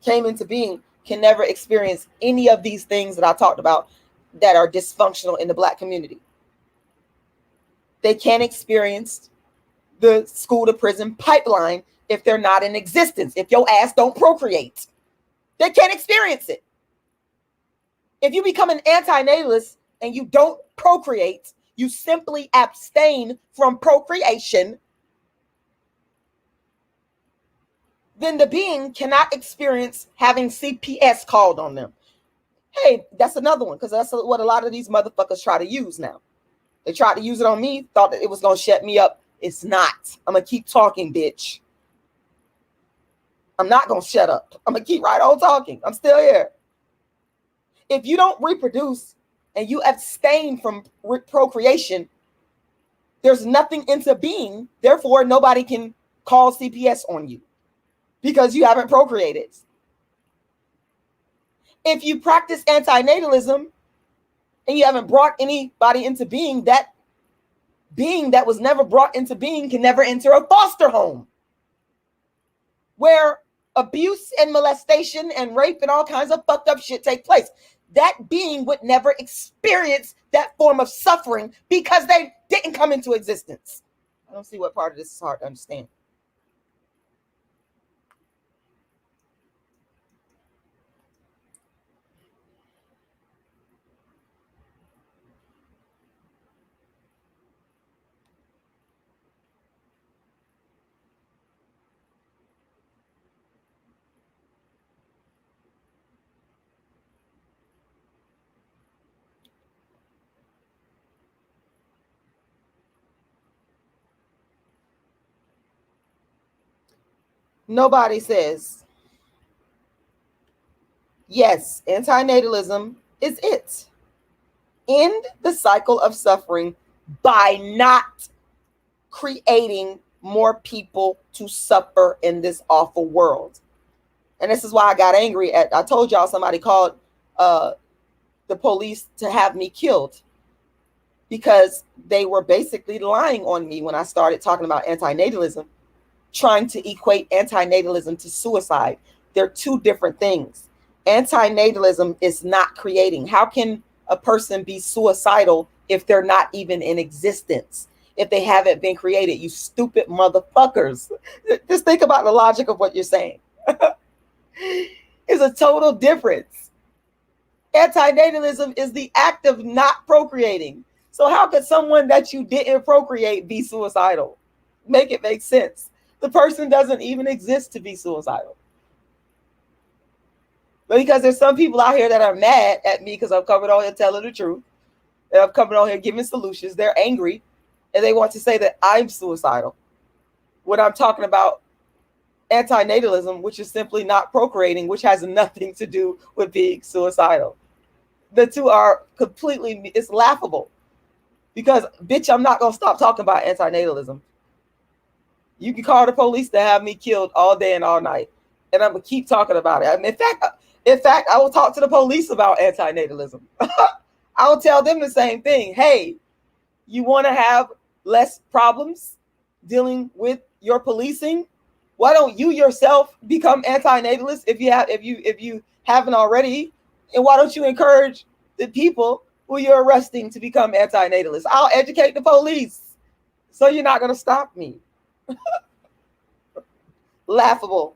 came into being can never experience any of these things that I talked about that are dysfunctional in the Black community. They can't experience the school to prison pipeline if they're not in existence. If your ass don't procreate, they can't experience it. If you become an anti-natalist and you don't procreate, you simply abstain from procreation, then the being cannot experience having CPS called on them. Hey, that's another one, because that's what a lot of these motherfuckers try to use now. They tried to use it on me, thought that it was going to shut me up. It's not. I'm going to keep talking, bitch. I'm not going to shut up. I'm going to keep right on talking. I'm still here. If you don't reproduce and you abstain from procreation, there's nothing into being. Therefore, nobody can call CPS on you because you haven't procreated. If you practice antinatalism and you haven't brought anybody into being, that being that was never brought into being can never enter a foster home where abuse and molestation and rape and all kinds of fucked up shit take place. That being would never experience that form of suffering because they didn't come into existence. I don't see what part of this is hard to understand. Nobody says, yes, antinatalism is it. End the cycle of suffering by not creating more people to suffer in this awful world. And this is why I got angry I told y'all somebody called the police to have me killed because they were basically lying on me when I started talking about antinatalism, trying to equate antinatalism to suicide. They're two different things. Antinatalism is not creating. How can a person be suicidal if they're not even in existence? If they haven't been created, you stupid motherfuckers. Just think about the logic of what you're saying. It's a total difference. Antinatalism is the act of not procreating. So how could someone that you didn't procreate be suicidal? Make it make sense. The person doesn't even exist to be suicidal. But because there's some people out here that are mad at me because I'm coming on here telling the truth, and I'm coming on here giving solutions. They're angry, and they want to say that I'm suicidal when I'm talking about antinatalism, which is simply not procreating, which has nothing to do with being suicidal. The two are completely, it's laughable. Because, bitch, I'm not going to stop talking about antinatalism. You can call the police to have me killed all day and all night, and I'm going to keep talking about it. I mean, in fact, I will talk to the police about antinatalism. I will tell them the same thing. Hey, you want to have less problems dealing with your policing? Why don't you yourself become antinatalist if you haven't already? And why don't you encourage the people who you're arresting to become antinatalists? I'll educate the police, so you're not going to stop me. Laughable.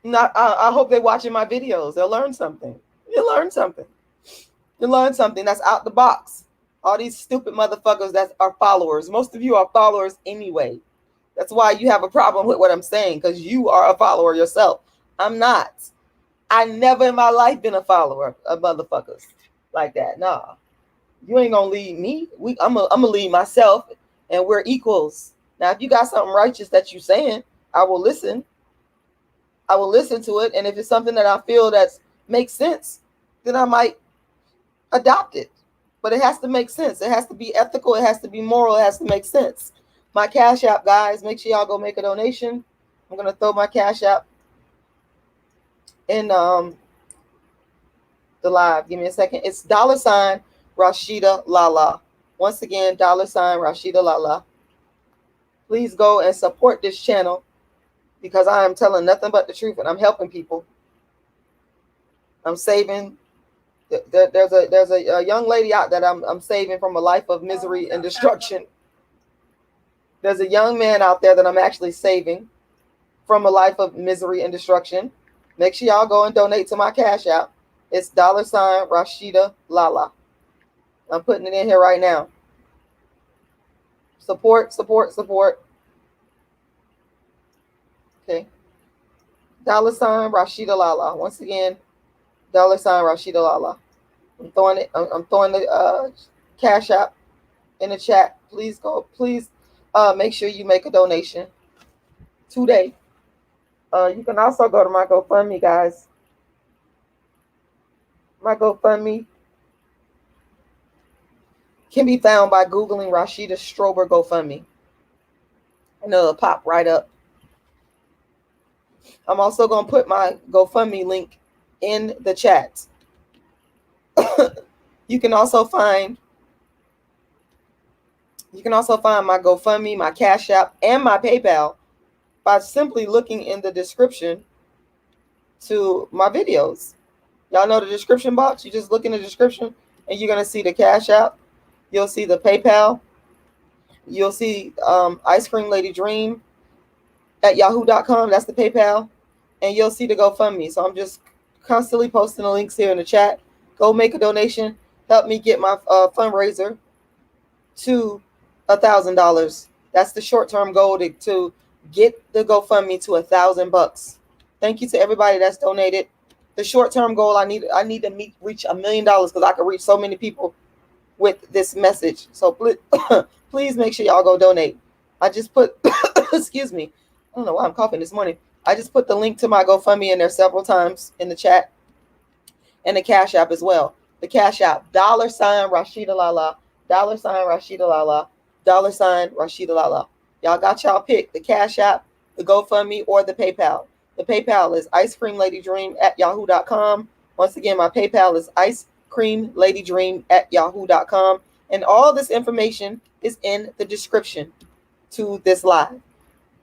I hope they're watching my videos. They'll learn something. You'll learn something. You'll learn something that's out the box. All these stupid motherfuckers that are followers. Most of you are followers anyway. That's why you have a problem with what I'm saying, because you are a follower yourself. I'm not. I never in my life been a follower of motherfuckers like that. Nah. You ain't gonna lead me. I'm gonna lead myself, and we're equals. Now, if you got something righteous that you're saying, I will listen. I will listen to it, and if it's something that I feel that makes sense, then I might adopt it. But it has to make sense. It has to be ethical. It has to be moral. It has to make sense. My Cash App, guys, make sure y'all go make a donation. I'm gonna throw my Cash App in the live. Give me a second. It's $ rashidalala. Once again, $ rashidalala. Please go and support this channel because I am telling nothing but the truth and I'm helping people. I'm saving. There's a young lady out that I'm saving from a life of misery and destruction. There's a young man out there that I'm actually saving from a life of misery and destruction. Make sure y'all go and donate to my Cash App. It's $Rashida I'm putting it in here right now. Support, support, support. Okay. $Rashida. Once again, $Rashida. I'm throwing it. I'm throwing the Cash App in the chat. Please go. Please make sure you make a donation today. You can also go to my GoFundMe, guys. My GoFundMe can be found by Googling Rashida Strober GoFundMe. And it'll pop right up. I'm also going to put my GoFundMe link in the chat. You can also find my GoFundMe, my Cash App, and my PayPal by simply looking in the description to my videos. Y'all know the description box? You just look in the description and you're going to see the Cash App. You'll see the PayPal. You'll see Ice Cream Lady Dream at yahoo.com. That's the PayPal. And you'll see the GoFundMe. So I'm just constantly posting the links here in the chat. Go make a donation. Help me get my fundraiser to $1,000. That's the short-term goal to get the GoFundMe to $1,000. Thank you to everybody that's donated. The short-term goal, I need to reach $1 million because I can reach so many people with this message. So please make sure y'all go donate. I just put, excuse me, I don't know why I'm coughing this morning. I just put the link to my GoFundMe in there several times in the chat, and the Cash App as well. The Cash App, $Rashidalala, $Rashidalala, $Rashidalala. Y'all got y'all pick, the Cash App, the GoFundMe, or the PayPal. The PayPal is icecreamladydream at yahoo.com. Once again, my PayPal is icecreamladydream at yahoo.com. And all this information is in the description to this live.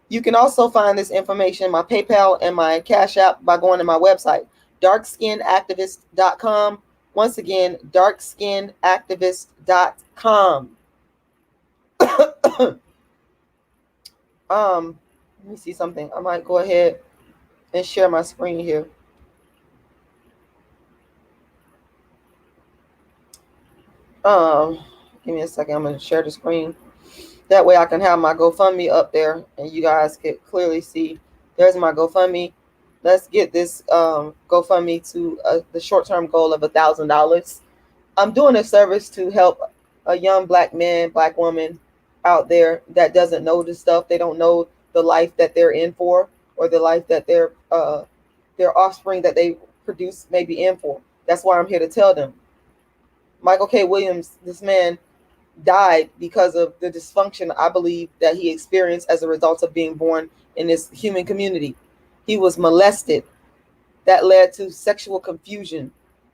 You can also find this information, my PayPal and my Cash App, by going to my website, darkskinactivist.com. Once again, darkskinactivist.com. Let me see something. I might go ahead and share my screen here. Give me a second. I'm going to share the screen. That way I can have my GoFundMe up there and you guys can clearly see. There's my GoFundMe. Let's get this GoFundMe to the short-term goal of $1,000. I'm doing a service to help a young black man, black woman out there that doesn't know this stuff. They don't know the life that they're in for, or the life that their offspring that they produce may be in for. That's why I'm here to tell them. Michael K. Williams, this man, died because of the dysfunction, I believe, that he experienced as a result of being born in this human community. He was molested. That led to sexual confusion.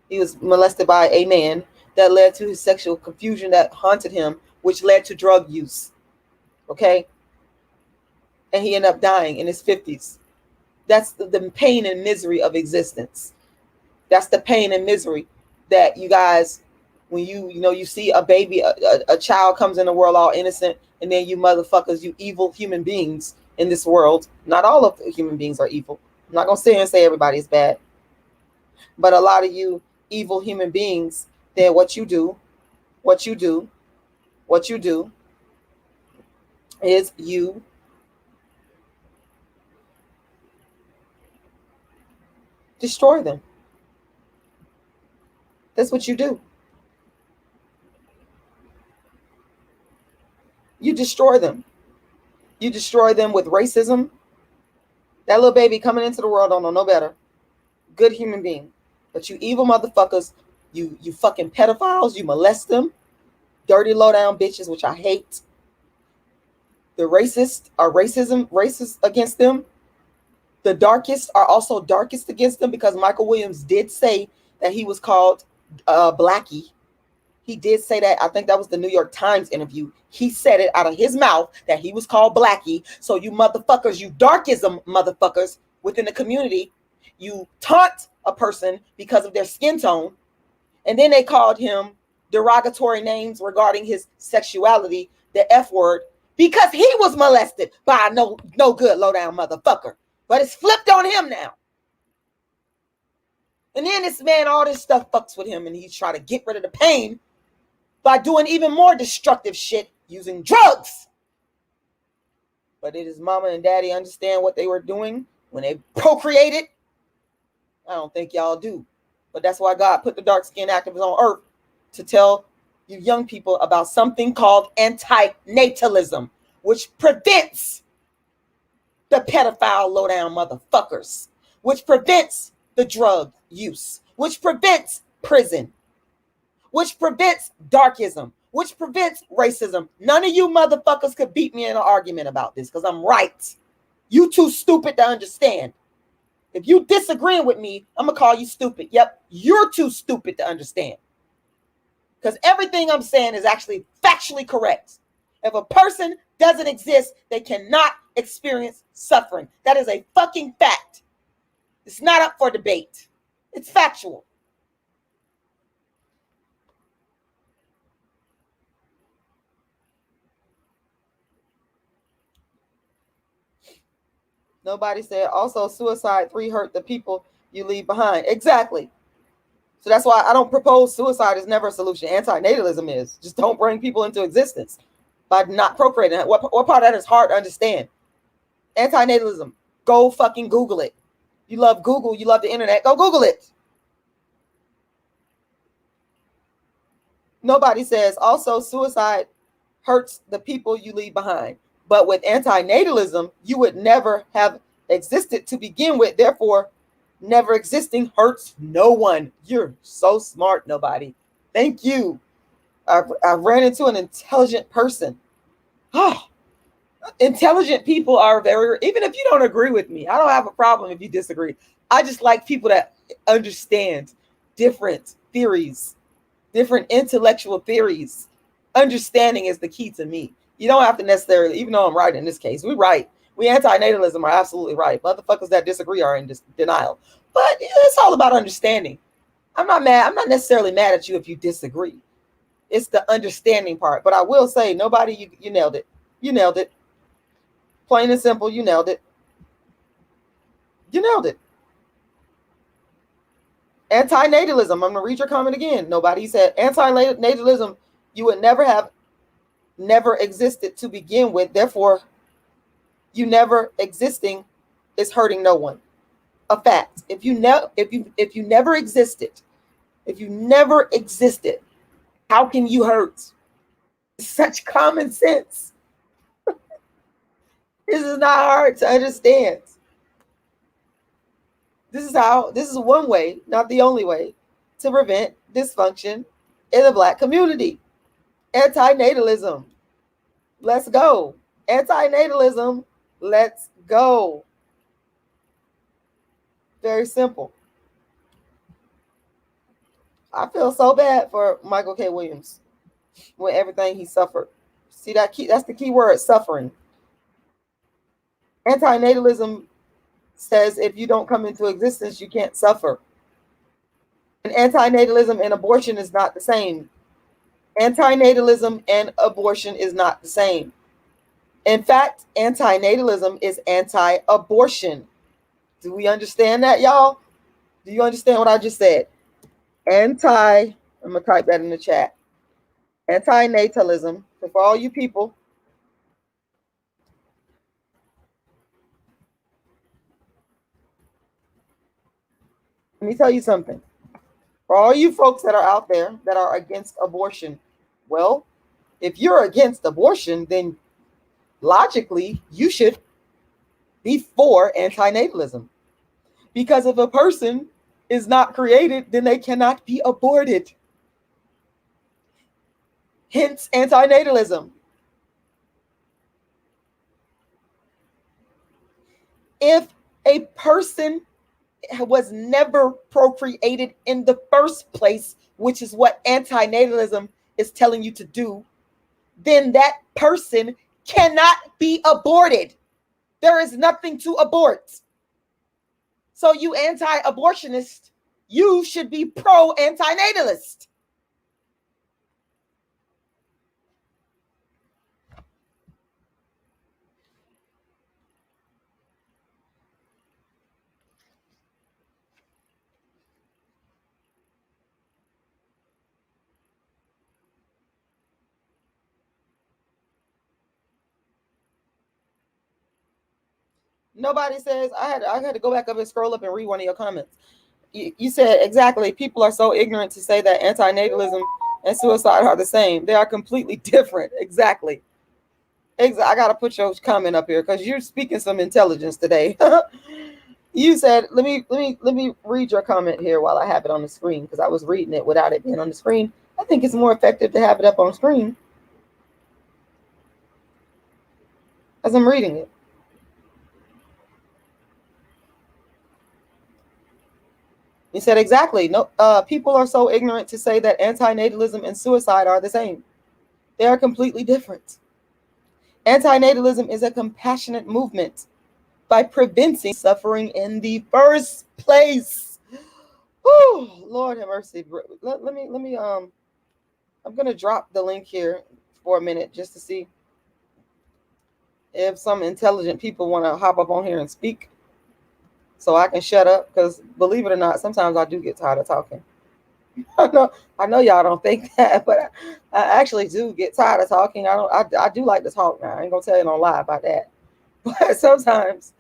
He was molested by a man. That led to his sexual confusion that haunted him, which led to drug use. Okay? And he ended up dying in his 50s. That's the pain and misery of existence. That's the pain and misery that you guys, when you see a baby, a child comes in the world all innocent, and then you motherfuckers, you evil human beings in this world. Not all of the human beings are evil. I'm not going to sit here and say everybody is bad. But a lot of you evil human beings, then what you do is you destroy them. That's what you do. You destroy them. You destroy them with racism. That little baby coming into the world don't know no better. Good human being. But you evil motherfuckers, you fucking pedophiles, you molest them. Dirty low down bitches, which I hate. The racists are racist against them. The darkest are also darkest against them, because Michael Williams did say that he was called Blackie. He did say that. I think that was the New York Times interview. He said it out of his mouth that he was called Blackie. So you motherfuckers, you darkism motherfuckers within the community, you taunt a person because of their skin tone. And then they called him derogatory names regarding his sexuality, the F word, because he was molested by a no good low down motherfucker. But it's flipped on him now. And then this man, all this stuff fucks with him, and he's trying to get rid of the pain by doing even more destructive shit using drugs. But did his mama and daddy understand what they were doing when they procreated? I don't think y'all do. But that's why God put the dark-skinned activists on earth, to tell you young people about something called anti-natalism, which prevents the pedophile low-down motherfuckers, which prevents the drug use, which prevents prison, which prevents darkism, which prevents racism. None of you motherfuckers could beat me in an argument about this, because I'm right. You too stupid to understand. If you disagreeing with me, I'm going to call you stupid. Yep, you're too stupid to understand. Because everything I'm saying is actually factually correct. If a person doesn't exist, they cannot experience suffering. That is a fucking fact. It's not up for debate. It's factual. Nobody said also suicide 3 hurt the people you leave behind. Exactly. So that's why I don't propose suicide is never a solution. Anti-natalism is. Just don't bring people into existence by not procreating. What part of that is hard to understand? Anti-natalism. Go fucking Google it. You love Google. You love the internet. Go Google it. Nobody says also suicide hurts the people you leave behind. But with anti-natalism, you would never have existed to begin with. Therefore, never existing hurts no one. You're so smart, nobody. Thank you. I ran into an intelligent person. Oh, intelligent people are very, even if you don't agree with me, I don't have a problem if you disagree. I just like people that understand different theories, different intellectual theories. Understanding is the key to me. You don't have to necessarily, even though I'm right in this case, we right. We anti-natalism are absolutely right. Motherfuckers that disagree are in denial. But it's all about understanding. I'm not mad. I'm not necessarily mad at you if you disagree. It's the understanding part. But I will say, nobody, you nailed it. You nailed it. Plain and simple, you nailed it. You nailed it. Anti-natalism. I'm going to read your comment again. Nobody said anti-natalism, you would never existed to begin with. Therefore, you never existing is hurting no one. A fact. If you never existed, how can you hurt? Such common sense. This is not hard to understand. This is one way, not the only way, to prevent dysfunction in the Black community. Anti-natalism. Let's go. Anti-natalism. Let's go. Very simple. I feel so bad for Michael K. Williams with everything he suffered. See that key? That's the key word, suffering. Anti-natalism says if you don't come into existence, you can't suffer. And anti-natalism and abortion is not the same. Anti-natalism and abortion is not the same. In fact, anti-natalism is anti-abortion. Do we understand that, y'all? Do you understand what I just said? I'm going to type that in the chat. Anti-natalism, so for all you people, let me tell you something. For all you folks that are out there that are against abortion, well, if you're against abortion, then logically you should be for anti-natalism. Because if a person is not created, then they cannot be aborted. Hence anti-natalism. If a person was never procreated in the first place, which is what anti-natalism is telling you to do, then that person cannot be aborted. There is nothing to abort. So you anti-abortionist, you should be pro-antinatalist. Nobody says, I had to go back up and scroll up and read one of your comments. You said exactly, people are so ignorant to say that antinatalism and suicide are the same. They are completely different. Exactly. I got to put your comment up here because you're speaking some intelligence today. You said, let me read your comment here while I have it on the screen, because I was reading it without it being on the screen. I think it's more effective to have it up on screen as I'm reading it. He said, exactly. No, people are so ignorant to say that antinatalism and suicide are the same. They are completely different. Antinatalism is a compassionate movement by preventing suffering in the first place. Whew, Lord have mercy. Let me I'm gonna drop the link here for a minute just to see if some intelligent people want to hop up on here and speak, so I can shut up. Because believe it or not, sometimes I do get tired of talking. I know y'all don't think that, but I actually do get tired of talking. I do like to talk now. I ain't gonna tell you no lie about that. But sometimes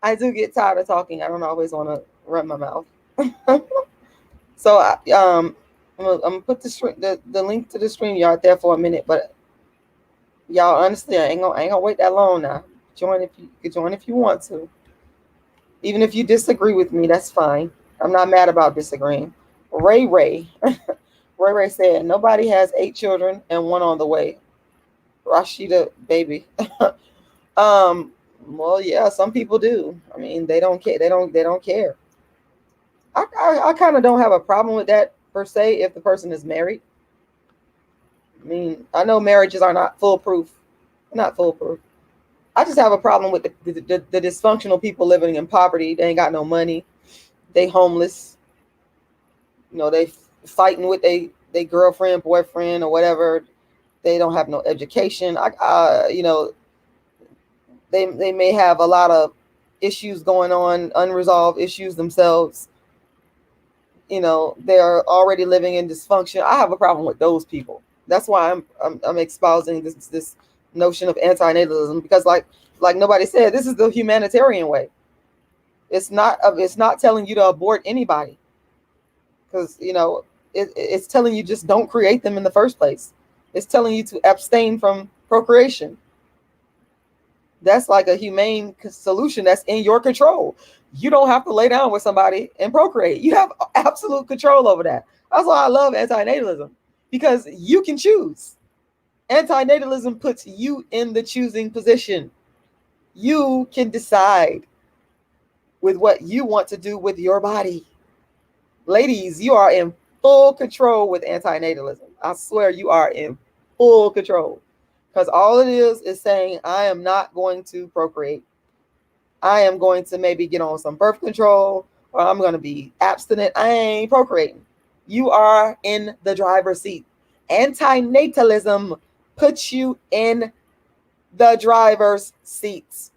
I do get tired of talking. I don't always want to run my mouth. So I'm gonna put the link to the StreamYard there for a minute. But y'all, honestly, I ain't gonna wait that long now. Join if you want to. Even if you disagree with me, that's fine. I'm not mad about disagreeing. Ray said, nobody has 8 children and 1 on the way. Rashida, baby. Well, yeah, some people do. I mean, they don't care. They don't care. I kind of don't have a problem with that per se if the person is married. I mean, I know marriages are not foolproof. Not foolproof. I just have a problem with the dysfunctional people living in poverty. They ain't got no money. They homeless. You know, they fighting with they girlfriend, boyfriend, or whatever. They don't have no education. You know, they may have a lot of issues going on, unresolved issues themselves. You know, they're already living in dysfunction. I have a problem with those people. That's why I'm espousing this notion of antinatalism, because like nobody said, this is the humanitarian way. It's not telling you to abort anybody, because you know it's telling you just don't create them in the first place. It's telling you to abstain from procreation. That's like a humane solution that's in your control. You don't have to lay down with somebody and procreate. You have absolute control over that. That's why I love antinatalism, because you can choose. Antinatalism puts you in the choosing position. You can decide with what you want to do with your body. Ladies, you are in full control with antinatalism. I swear you are in full control. Because all it is saying, I am not going to procreate. I am going to maybe get on some birth control, or I'm going to be abstinent. I ain't procreating. You are in the driver's seat. Antinatalism puts you in the driver's seat.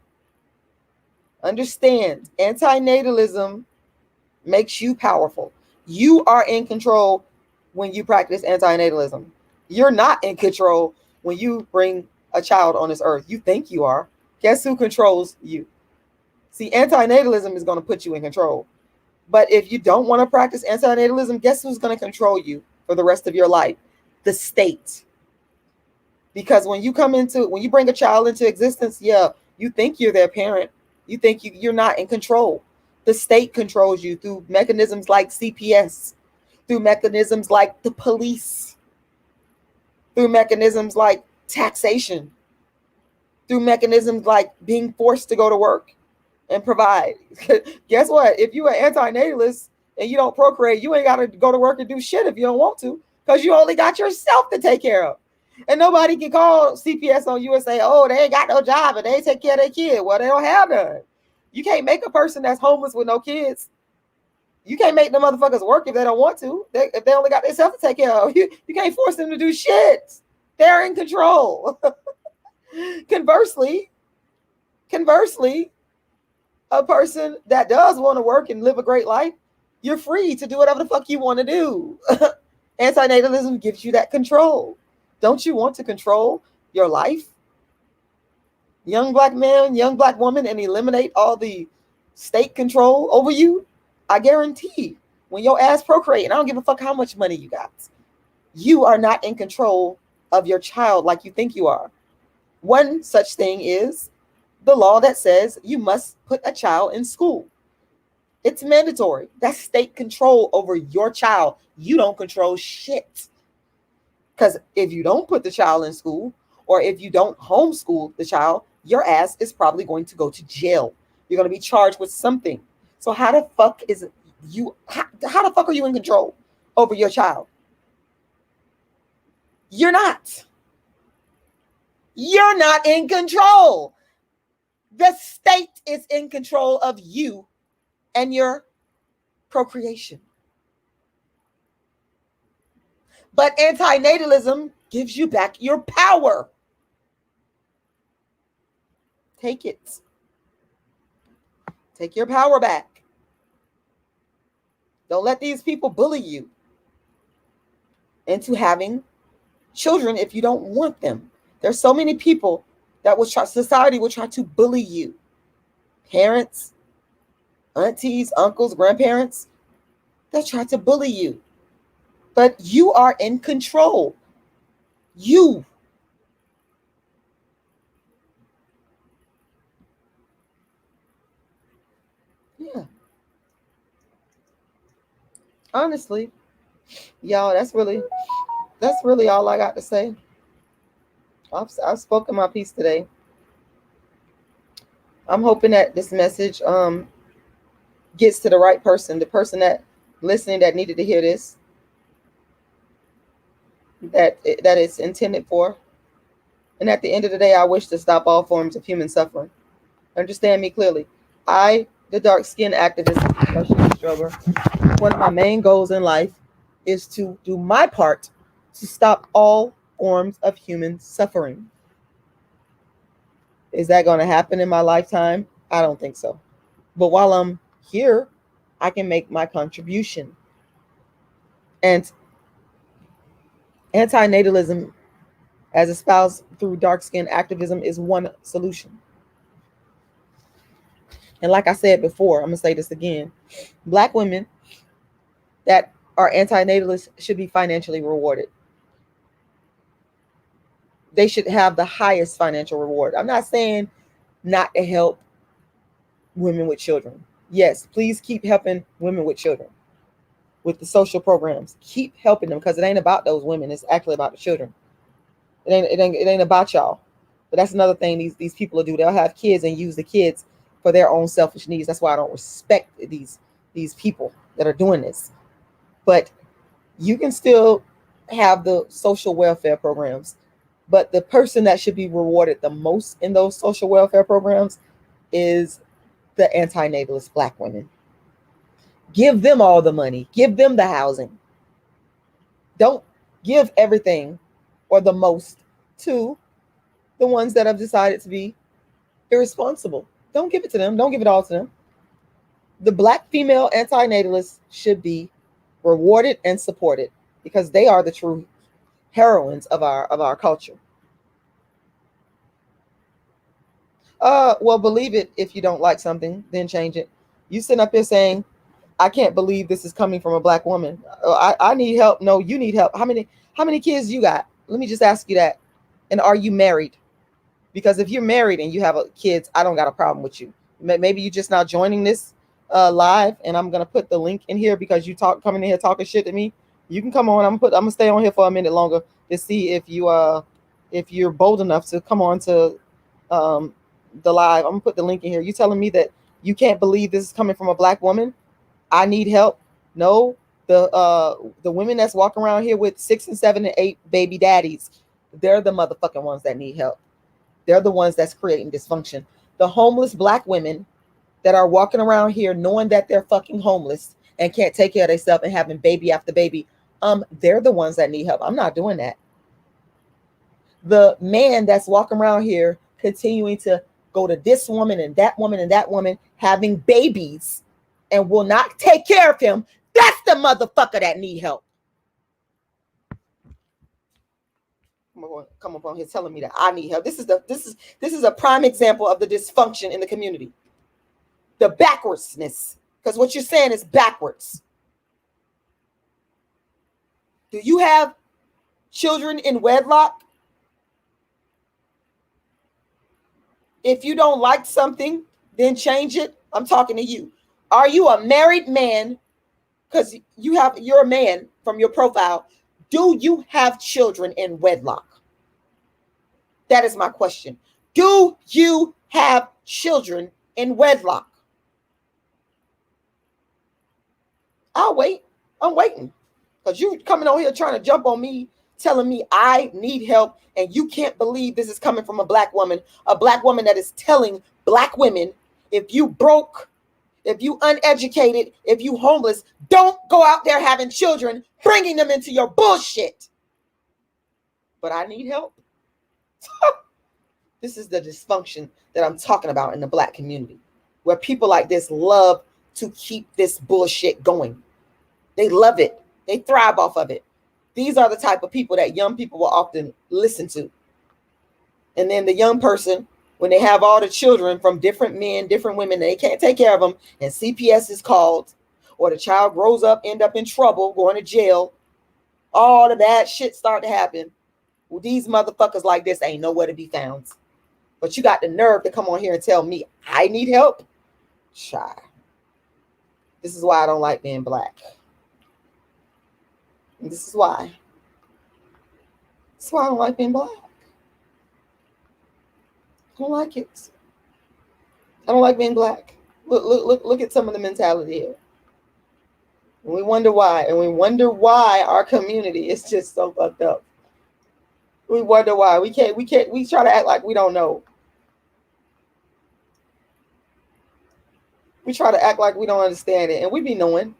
Understand, antinatalism makes you powerful. You are in control when you practice antinatalism. You're not in control when you bring a child on this earth. You think you are. Guess who controls you? See, antinatalism is going to put you in control. But if you don't want to practice antinatalism, guess who's going to control you for the rest of your life? The state. Because when you bring a child into existence, yeah, you think you're their parent. You think you're not in control. The state controls you through mechanisms like CPS, through mechanisms like the police, through mechanisms like taxation, through mechanisms like being forced to go to work and provide. Guess what? If you're an antinatalist and you don't procreate, you ain't got to go to work and do shit if you don't want to. because you only got yourself to take care of. And nobody can call CPS on you and say, oh, they ain't got no job and they ain't take care of their kid. Well, they don't have none. You can't make a person that's homeless with no kids. You can't make them motherfuckers work if they don't want to. If they only got themselves to take care of, you can't force them to do shit. They're in control. Conversely, a person that does want to work and live a great life, you're free to do whatever the fuck you want to do. Antinatalism gives you that control. Don't you want to control your life? Young black man, young black woman, and eliminate all the state control over you? I guarantee when your ass procreate, and I don't give a fuck how much money you got, you are not in control of your child like you think you are. One such thing is the law that says you must put a child in school. It's mandatory. That's state control over your child. You don't control shit. Because if you don't put the child in school, or if you don't homeschool the child, your ass is probably going to go to jail. You're going to be charged with something. So how the fuck is it you? How the fuck are you in control over your child? You're not. You're not in control. The state is in control of you and your procreation. But antinatalism gives you back your power. Take it. Take your power back. Don't let these people bully you into having children if you don't want them. There's so many people that society will try to bully you. Parents, aunties, uncles, grandparents, they'll try to bully you. But you are in control. You. Yeah. Honestly, y'all, that's really all I got to say. I've spoken my piece today. I'm hoping that this message gets to the right person, the person that listening that needed to hear this, that it's intended for. And at the end of the day, I wish to stop all forms of human suffering. Understand me clearly. I, the dark-skinned activist, one of my main goals in life is to do my part to stop all forms of human suffering. Is that going to happen in my lifetime? I don't think so. But while I'm here, I can make my contribution. And antinatalism, as espoused through dark-skinned activism, is one solution. And like I said before, I'm going to say this again. Black women that are antinatalists should be financially rewarded. They should have the highest financial reward. I'm not saying not to help women with children. Yes, please keep helping women with children with the social programs. Keep helping them, because it ain't about those women. It's actually about the children. It ain't about y'all. But that's another thing these people will do. They'll have kids and use the kids for their own selfish needs. That's why I don't respect these people that are doing this. But you can still have the social welfare programs. But the person that should be rewarded the most in those social welfare programs is the antinatalist Black women. Give them all the money. Give them the housing. Don't give everything or the most to the ones that have decided to be irresponsible. Don't give it to them. Don't give it all to them. The Black female antinatalists should be rewarded and supported, because they are the true heroines of our culture. Well, believe it. If you don't like something, then change it. You sitting up here saying, I can't believe this is coming from a Black woman. I need help. No, you need help. How many kids you got? Let me just ask you that. And are you married? Because if you're married and you have kids, I don't got a problem with you. Maybe you just now joining this live, and I'm gonna put the link in here because you coming in here talking shit to me. You can come on. I'm gonna stay on here for a minute longer to see if you're bold enough to come on to the live. I'm gonna put the link in here. You telling me that you can't believe this is coming from a Black woman? I need help. No, The women that's walking around here with 6 and 7 and 8 baby daddies, they're the motherfucking ones that need help. They're the ones that's creating dysfunction. The homeless black women that are walking around here knowing that they're fucking homeless and can't take care of themselves and having baby after baby, they're the ones that need help. I'm not doing that. The man that's walking around here continuing to go to this woman and that woman and that woman having babies and will not take care of him, that's the motherfucker that need help. Come up on here telling me that I need help. This is a prime example of the dysfunction in the community. The backwardsness. Because what you're saying is backwards. Do you have children in wedlock? If you don't like something, then change it. I'm talking to you. Are you a married man? Because you're a man from your profile. Do you have children in wedlock? That is my question. Do you have children in wedlock? I'll wait. I'm waiting. Because you coming on here trying to jump on me, telling me I need help, and you can't believe this is coming from a black woman that is telling black women, if you broke, if you uneducated, if you homeless, don't go out there having children, bringing them into your bullshit. But I need help. This is the dysfunction that I'm talking about in the black community, where people like this love to keep this bullshit going. They love it. They thrive off of it. These are the type of people that young people will often listen to. And then the young person, when they have all the children from different men, different women, they can't take care of them, and CPS is called, or the child grows up, end up in trouble, going to jail, all the bad shit start to happen. Well, these motherfuckers like this ain't nowhere to be found. But you got the nerve to come on here and tell me I need help? Shy. This is why I don't like being black. And this is why. That's why I don't like being black. I don't like it. I don't like being black. Look at some of the mentality here. And we wonder why. And we wonder why our community is just so fucked up. We wonder why. We try to act like we don't know. We try to act like we don't understand it. And we be knowing.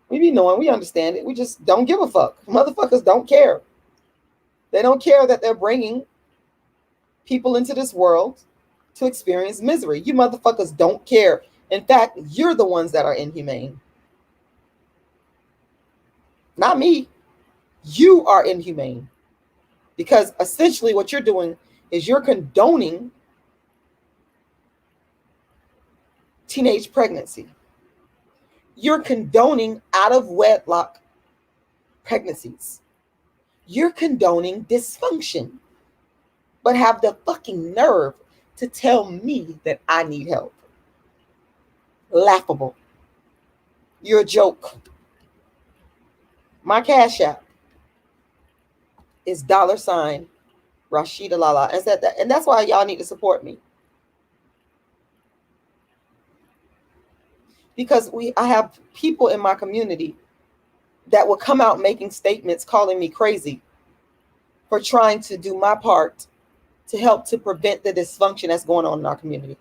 We understand it. We just don't give a fuck. Motherfuckers don't care. They don't care that they're bringing people into this world to experience misery. You motherfuckers don't care. In fact, you're the ones that are inhumane. Not me. You are inhumane. Because essentially what you're doing is you're condoning teenage pregnancy. You're condoning out of wedlock pregnancies. You're condoning dysfunction, but have the fucking nerve to tell me that I need help. Laughable. You're a joke. My Cash App is $ rashidalala. And that's why y'all need to support me. Because I have people in my community that will come out making statements calling me crazy for trying to do my part to help to prevent the dysfunction that's going on in our community.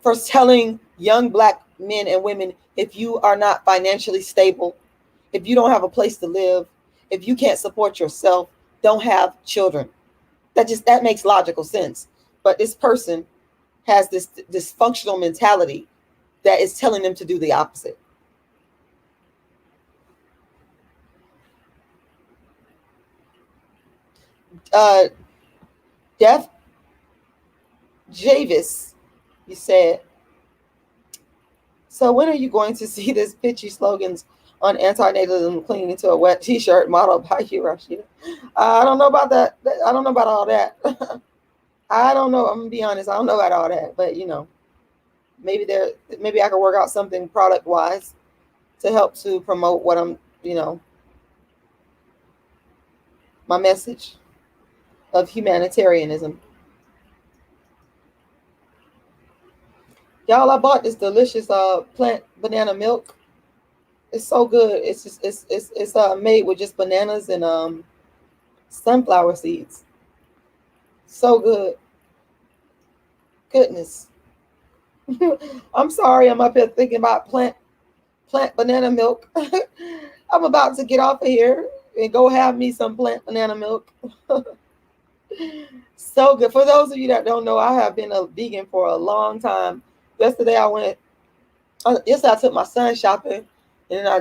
For telling young black men and women, if you are not financially stable, if you don't have a place to live, if you can't support yourself, don't have children. That makes logical sense. But this person has this dysfunctional mentality that is telling them to do the opposite. Def Javis, you said, so when are you going to see this pitchy slogans on anti-natalism clinging to a wet t-shirt modeled by you, Rashida? I don't know about that. I don't know about all that. I don't know. I'm gonna be honest. I don't know about all that, but maybe I could work out something product wise to help to promote what I'm, my message of humanitarianism. Y'all, I bought this delicious plant banana milk. It's so good. It's just it's made with just bananas and sunflower seeds. So good. Goodness. I'm sorry, I'm up here thinking about plant banana milk. I'm about to get off of here and go have me some plant banana milk. So good. For those of you that don't know, I have been a vegan for a long time. Yesterday I took my son shopping, and then I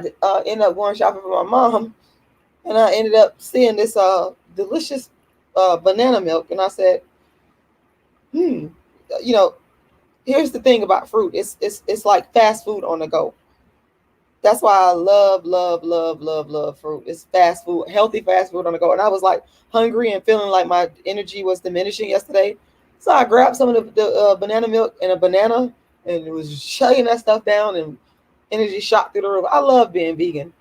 ended up going shopping for my mom, and I ended up seeing this delicious banana milk, and I said, you know, here's the thing about fruit. It's like fast food on the go. That's why I love fruit. It's fast food, healthy fast food on the go. And I was like hungry and feeling like my energy was diminishing yesterday. So I grabbed some of the banana milk and a banana and it was chugging that stuff down and energy shot through the roof. I love being vegan.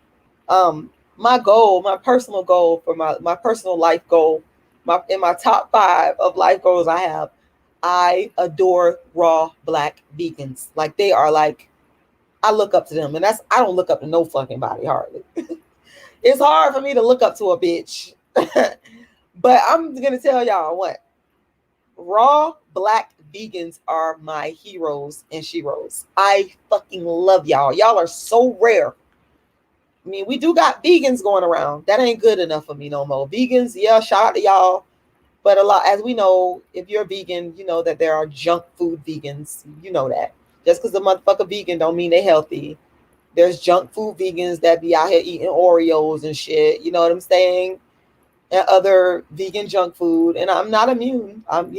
My goal, my personal goal for my personal life goal, in my top 5 of life goals I adore raw black vegans. Like they are like, I look up to them, and I don't look up to no fucking body hardly. It's hard for me to look up to a bitch. But I'm gonna tell y'all what, raw black vegans are my heroes and sheroes. I fucking love y'all. Y'all are so rare. I mean, we do got vegans going around. That ain't good enough for me no more. Vegans, yeah, shout out to y'all. But a lot, as we know, if you're vegan, you know that there are junk food vegans. You know that. Just because the motherfucker vegan don't mean they healthy. There's junk food vegans that be out here eating Oreos and shit. You know what I'm saying? And other vegan junk food. And I'm not immune. I've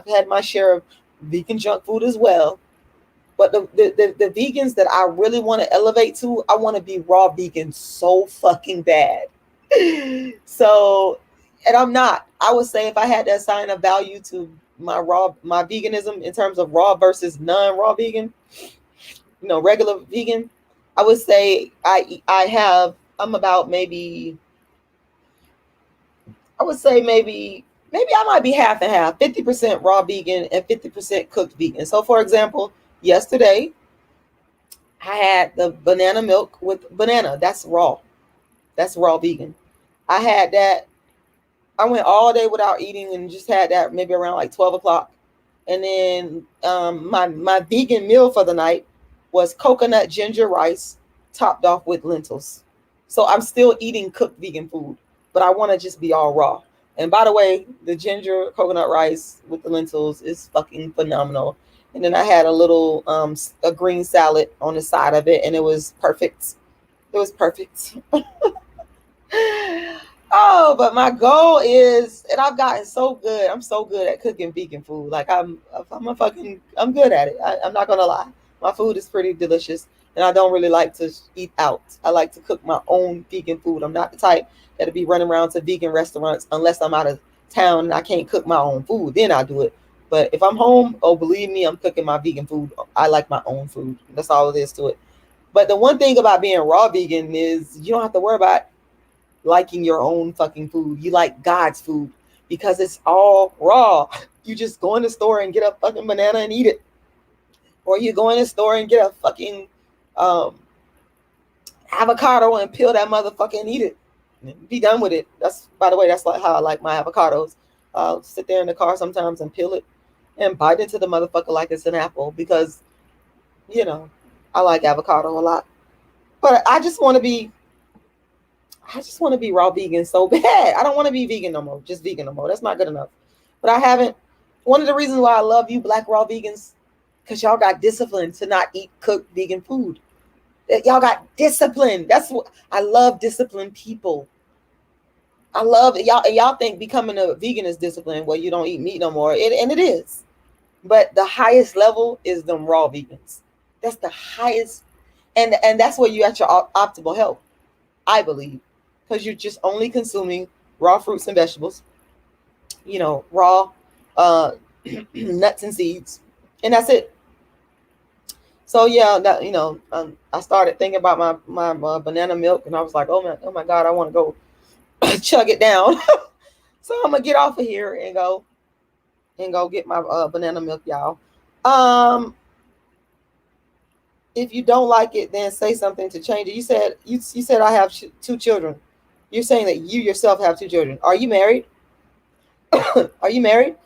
had my share of vegan junk food as well. But the vegans that I really want to elevate to, I want to be raw vegan so fucking bad. So, and I'm not. I would say if I had to assign a value to my veganism in terms of raw versus non-raw vegan, regular vegan, I would say I'm about maybe, I would say maybe I might be half and half, 50% raw vegan and 50% cooked vegan. So for example, yesterday I had the banana milk with banana. That's raw vegan. I had that. I went all day without eating and just had that maybe around like 12 o'clock. And then my vegan meal for the night was coconut ginger rice topped off with lentils. So I'm still eating cooked vegan food, but I want to just be all raw. And by the way, the ginger coconut rice with the lentils is fucking phenomenal. And then I had a little a green salad on the side of it, and it was perfect. It was perfect. Oh, but my goal is, and I've gotten so good. I'm so good at cooking vegan food. Like I'm good at it. I'm not gonna lie. My food is pretty delicious, and I don't really like to eat out. I like to cook my own vegan food. I'm not the type that'll be running around to vegan restaurants unless I'm out of town and I can't cook my own food. Then I do it. But if I'm home, oh, believe me, I'm cooking my vegan food. I like my own food. That's all it is to it. But the one thing about being raw vegan is you don't have to worry about liking your own fucking food. You like God's food because it's all raw. You just go in the store and get a fucking banana and eat it. Or you go in the store and get a fucking avocado and peel that motherfucker and eat it. And be done with it. That's, by the way, that's like how I like my avocados. I'll sit there in the car sometimes and peel it and bite into the motherfucker like it's an apple because, I like avocado a lot. But I just want to be raw vegan so bad. I don't want to be vegan no more, just vegan no more. That's not good enough. But I haven't. One of the reasons why I love you black raw vegans, because y'all got discipline to not eat cooked vegan food. Y'all got discipline. That's what I love. Disciplined people. I love it. Y'all think becoming a vegan is discipline. Well, you don't eat meat no more. And it is. But the highest level is them raw vegans. That's the highest. And that's where you at your optimal health, I believe. Because you're just only consuming raw fruits and vegetables, raw nuts and seeds, and that's it. So yeah, I started thinking about my banana milk, and I was like, oh my God, I want to go chug it down. So I'm gonna get off of here and go get my banana milk, y'all. if you don't like it, then say something to change it. You said I have 2 children. You're saying that you yourself have 2 children. Are you married? Are you married?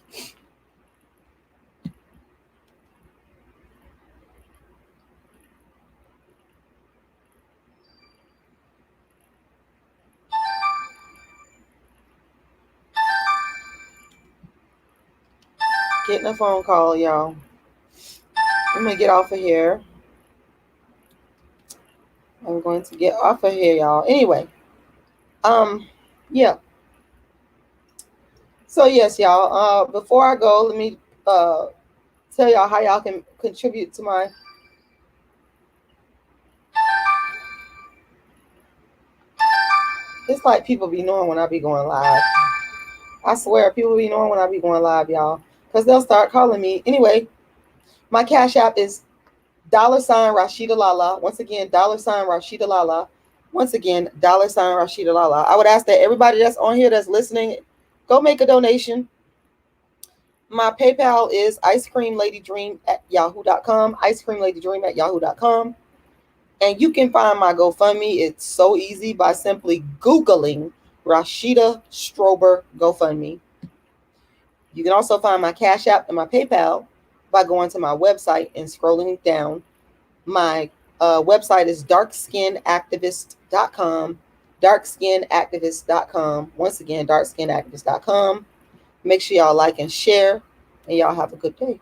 Getting a phone call, y'all. I'm gonna get off of here. I'm going to get off of here, y'all. Anyway, yeah. So yes, y'all. Before I go, let me tell y'all how y'all can contribute to my. It's like people be knowing when I be going live. I swear, people be knowing when I be going live, y'all, because they'll start calling me. Anyway, my Cash App is $rashidalala. Once again, $rashidalala. Once again, $rashidalala. I would ask that everybody that's on here that's listening, go make a donation. My PayPal is icecreamladydream@yahoo.com. Icecreamladydream@yahoo.com. And you can find my GoFundMe. It's so easy by simply Googling Rashida Strober GoFundMe. You can also find my Cash App and my PayPal by going to my website and scrolling down. My website is darkskinactivist.com. Darkskinactivist.com. Once again, darkskinactivist.com. Make sure y'all like and share, and y'all have a good day.